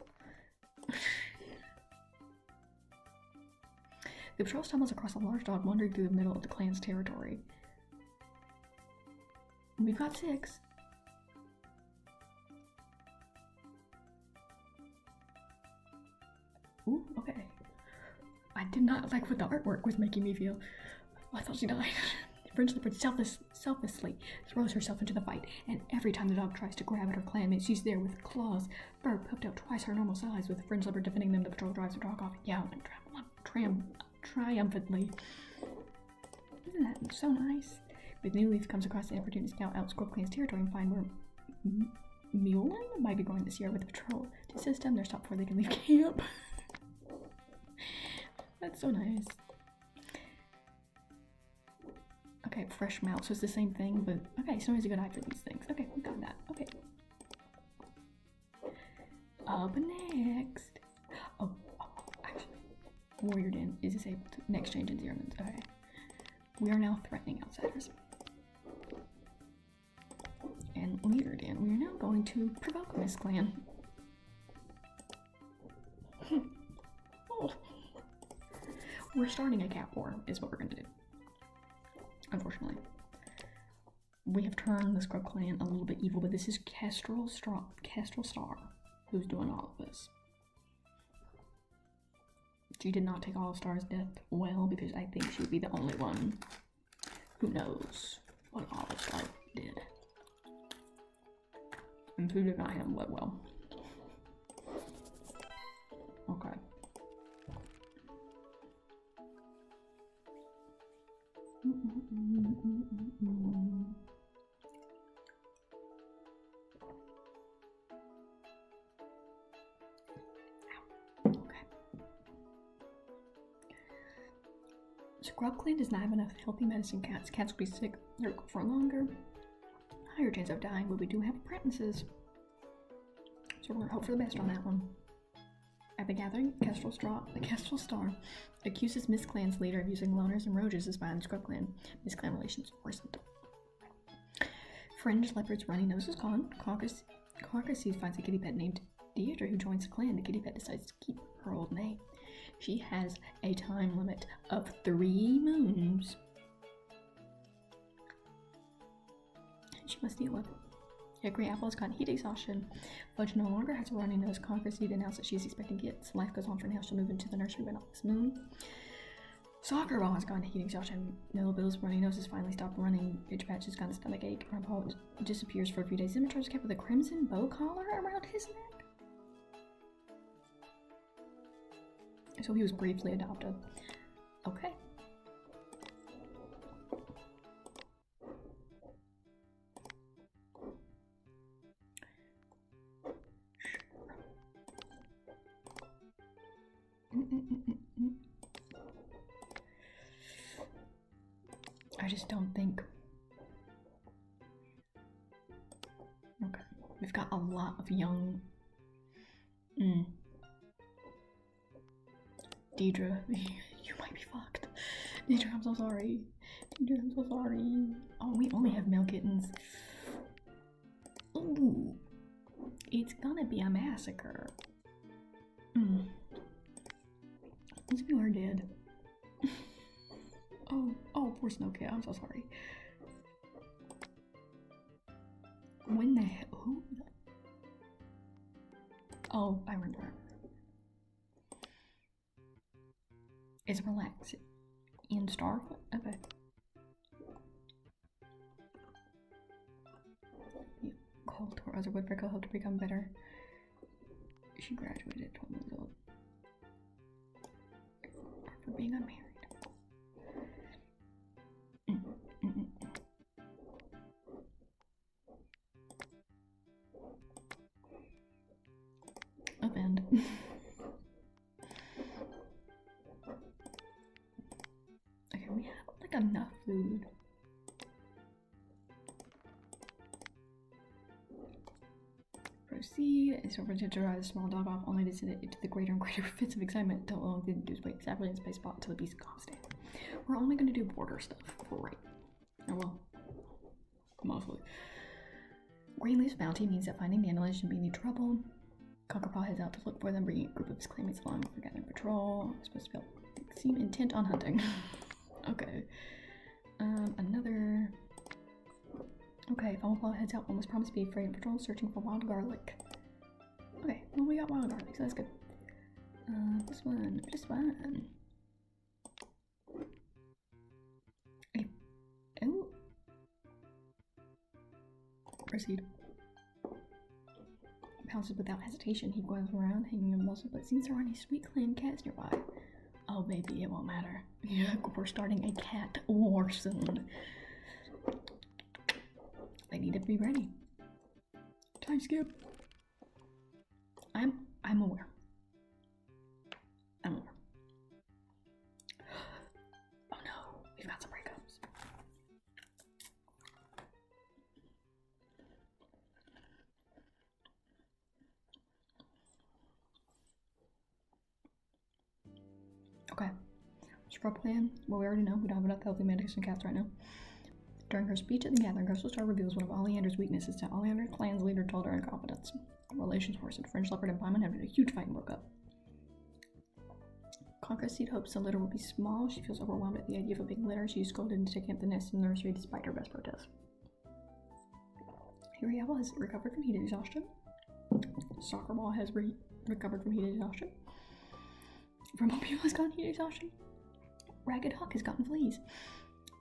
The patrol stumbles across a large dog wandering through the middle of the clan's territory. We've got 6. Ooh, okay. I did not like what the artwork was making me feel. I thought she died. French Leopard selflessly throws herself into the fight, and every time the dog tries to grab at her clanmate, she's there with claws, fur poked out twice her normal size. With the French Leopard defending them, the patrol drives the dog off, yowling triumphantly. Isn't that so nice? With New Leaf comes across the opportunity to scout out Scorp Clan's territory and find where Mulin might be going this year with the patrol to assist them. They're stopped before they can leave camp. That's so nice. Okay, fresh mouth, so it's the same thing, but okay, Snow has a good eye for these things. Okay, we got that. Okay. Up next. Oh, actually, Warrior Den is disabled. Next change in 0 moons. Okay. We are now threatening outsiders. And Leader Den, we are now going to provoke Miss Clan. Oh. We're starting a cat war, is what we're going to do. Unfortunately. We have turned the Scrub Clan a little bit evil, but this is Kestrel Star who's doing all of this. She did not take All Star's death well, because I think she would be the only one who knows what All Star did. And who did not handle it well. Okay. Scrub Clan does not have enough healthy medicine cats. Cats will be sick for longer. Higher chance of dying, but we do have apprentices. So we're gonna hope for the best on that one. At the gathering, the Kestrel Star accuses Miss Clan's leader of using loners and roaches as behind the Scrub Clan. Miss Clan relations worsened. Fringed Leopard's runny nose is gone. Caucus Carcassonne finds a kitty pet named Deirdre who joins the clan. The kitty pet decides to keep her old name. She has a time limit of 3 moons. She must eat 11. Hickory Apple has gotten heat exhaustion. Fudge no longer has a runny nose. Conquerseed announced that she's expecting kids. Life goes on for now. She'll move into the nursery but not this moon. Soccer Ball has gotten heat exhaustion. Millbill's runny nose has finally stopped running. Bitch Patch has gotten a stomach ache. Grandpa disappears for a few days. Zimitar's kept with a crimson bow collar around his neck. So he was briefly adopted. Okay. I just don't think. Okay. We've got a lot of young. Deidre, you might be fucked. Deidre, I'm so sorry. Deidre, I'm so sorry. Oh, we only have male kittens. Ooh. It's gonna be a massacre. These people are dead. Oh, poor Snowcat, I'm so sorry. When the hell? Who? Oh, I remember. Is relax in Star? Okay. Cold or other woodpecker will help to become better. She graduated at 12 months old. For being unmarried. Upend. Okay, we have like enough food. Proceed. It's over to drive the small dog off, only to send it into the greater and greater fits of excitement until all we do is wait exactly in space spot until the beast calms down. We're only going to do border stuff for right. Or well, mostly. Greenleaf's bounty means that finding dandelions shouldn't be any trouble. Cockerpaw heads out to look for them, bringing a group of his claimants along for gathering patrol. I'm supposed to seem intent on hunting. Okay. Another. Okay, Foamclaw heads out, almost promised to be afraid of patrol, searching for wild garlic. Okay, well we got wild garlic, so that's good. This one. Okay. Oh. Proceed. Pounces without hesitation. He goes around, hanging a muzzle, but seems there aren't any sweet clan cats nearby. Oh baby, it won't matter. Yeah, we're starting a cat war soon. I need to be ready. Time skip. I'm aware. I'm aware. Oh no, we've got some breakups. Okay. What's our plan? Well, we already know we don't have enough healthy medics and cats right now. During her speech at the gathering, Crystal Star reveals one of Oleander's weaknesses to Oleander clan's leader told her incompetence. Relations worsened. French Leopard and Paimon had a huge fight and broke up. Conquerseed hopes the litter will be small. She feels overwhelmed at the idea of a big litter. She's scolded into taking up the nest in the nursery despite her best protests. Hickory Apple has recovered from heat exhaustion. Soccer Ball has recovered from heat exhaustion. Vermobile has gotten heat exhaustion. Ragged Huck has gotten fleas.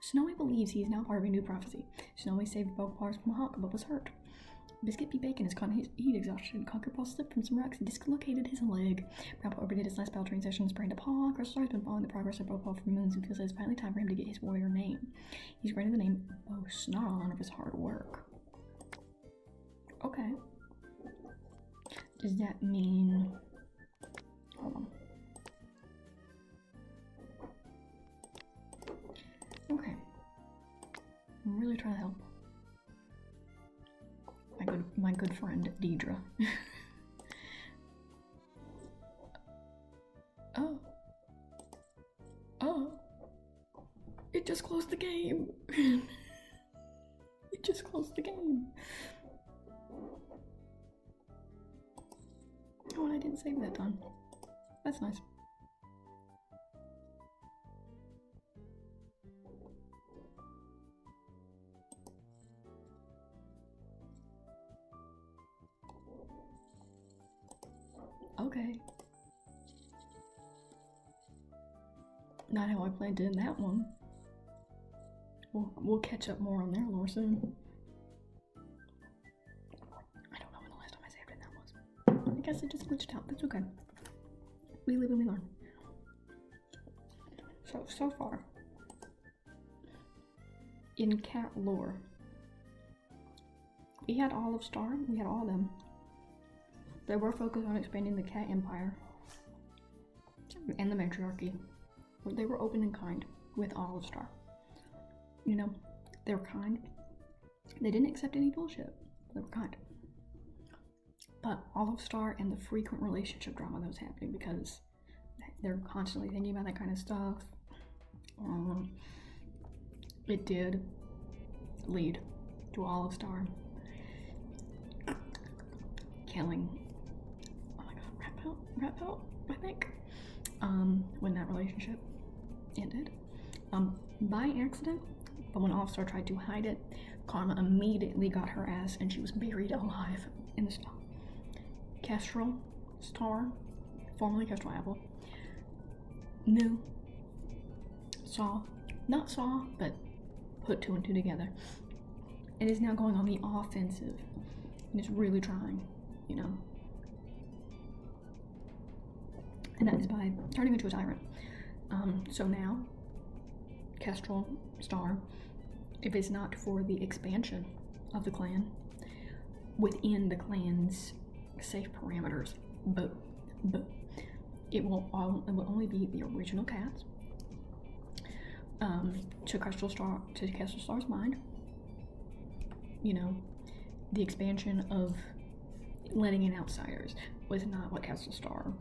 Snowy believes he is now part of a new prophecy. Snowy saved Bogpars from a hawk, but was hurt. Biscuit P. Bacon has gotten heat exhaustion. Conquerpaw slipped from some rocks and dislocated his leg. Grandpa overdid his last battle training session and sprained a paw. Crystal has been following the progress of Bogpaw for moons and feels it is finally time for him to get his warrior name. He's granted the name Boast, not on honor of his hard work. Okay. Does that mean... Hold on. Okay. I'm really trying to help. My good friend Deidre. Oh. It just closed the game. It just closed the game. Oh, and I didn't save that time. That's nice. Okay. Not how I planned it in that one. We'll catch up more on their lore soon. I don't know when the last time I saved it that was. I guess it just glitched out. That's okay. We live and we learn. So far, in cat lore, we had Olive Star. We had all of them. They were focused on expanding the cat empire and the matriarchy. They were open and kind with Olive Star. You know, they were kind. They didn't accept any bullshit. They were kind. But Olive Star and the frequent relationship drama that was happening because they're constantly thinking about that kind of stuff, it did lead to Olive Star killing, oh my god, Rat Pelt, I think, when that relationship ended, by accident. But when Olive Star tried to hide it, Karma immediately got her ass and she was buried alive in the snow. Kestrel Star, formerly Kestrel Apple, but put two and two together, and is now going on the offensive and is really trying, you know. And that is by turning into a tyrant. So now, Kestrel Star, if it's not for the expansion of the clan within the clan's safe parameters, but it will only be the original cats. To Kestrel Star's mind, you know, the expansion of letting in outsiders was not what Kestrel Star,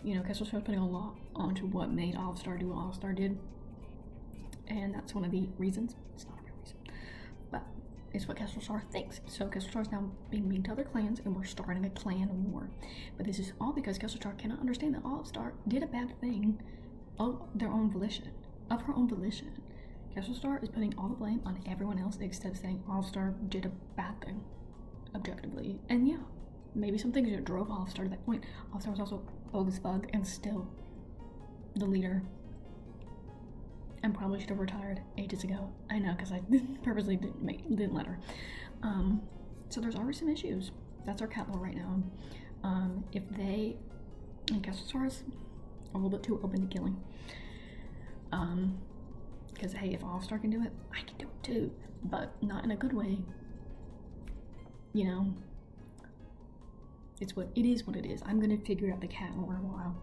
you know, Kestrel Star was putting a lot onto what made Olive Star do what Olive Star did, and that's one of the reasons. It's not a real reason, but it's what Kestrel Star thinks. So Kestrel Star is now being mean to other clans, and we're starting a clan war. But this is all because Kestrel Star cannot understand that Olive Star did a bad thing of her own volition. Kestrel Star is putting all the blame on everyone else except saying Olive Star did a bad thing, objectively. And yeah, maybe some things that drove Olive Star to that point. Olive Star was also bogus bug and still the leader. And probably should have retired ages ago. I know, because I purposely didn't let her. So there's already some issues. That's our cat lore right now. If they, and Kestrel Star is a little bit too open to killing. Because hey, if Olive Star can do it, I can do it too, but not in a good way. You know, it is what it is. I'm gonna figure out the cat lore in a while.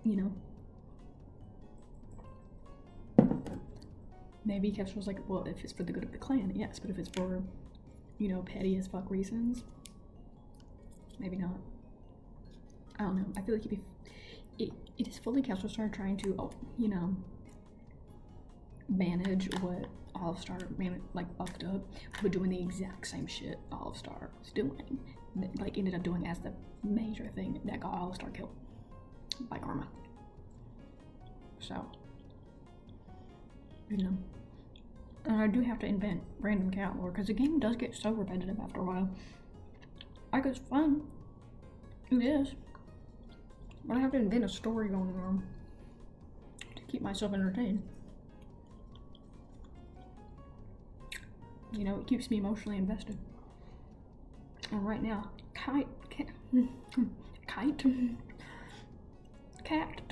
You know, maybe Kestrel's like, well, if it's for the good of the clan, yes, but if it's for, you know, petty as fuck reasons, maybe not. I don't know. I feel like it is fully Kestrel Star trying to, you know, manage what Olive Star fucked up, but doing the exact same shit Olive Star was doing, like ended up doing as the major thing that got Olive Star killed by Karma. So, you know, and I do have to invent random cat lore because the game does get so repetitive after a while. Like, it's fun, it is, but I have to invent a story going on to keep myself entertained. You know, it keeps me emotionally invested. And right now, cat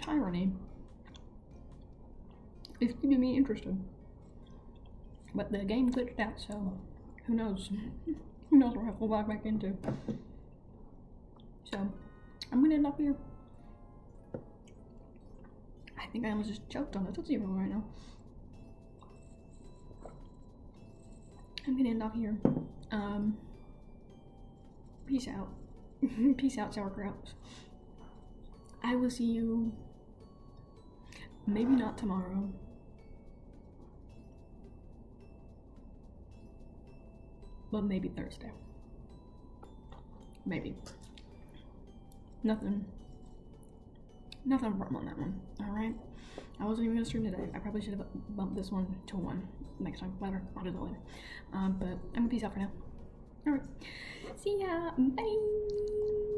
tyranny is keeping me interested. But the game glitched out, so who knows? Who knows what we'll log back into. So, I'm gonna end up here. I think I almost just choked on the Tootsie Roll right now. I'm gonna end off here. Peace out. Peace out, sauerkrauts. I will see you maybe not tomorrow. But maybe Thursday. Maybe. Nothing firm on that one. Alright? I wasn't even gonna stream today. I probably should have bumped this one to 1 next time. Whatever. I'll do that later. But I'm gonna peace out for now. Alright. See ya. Bye.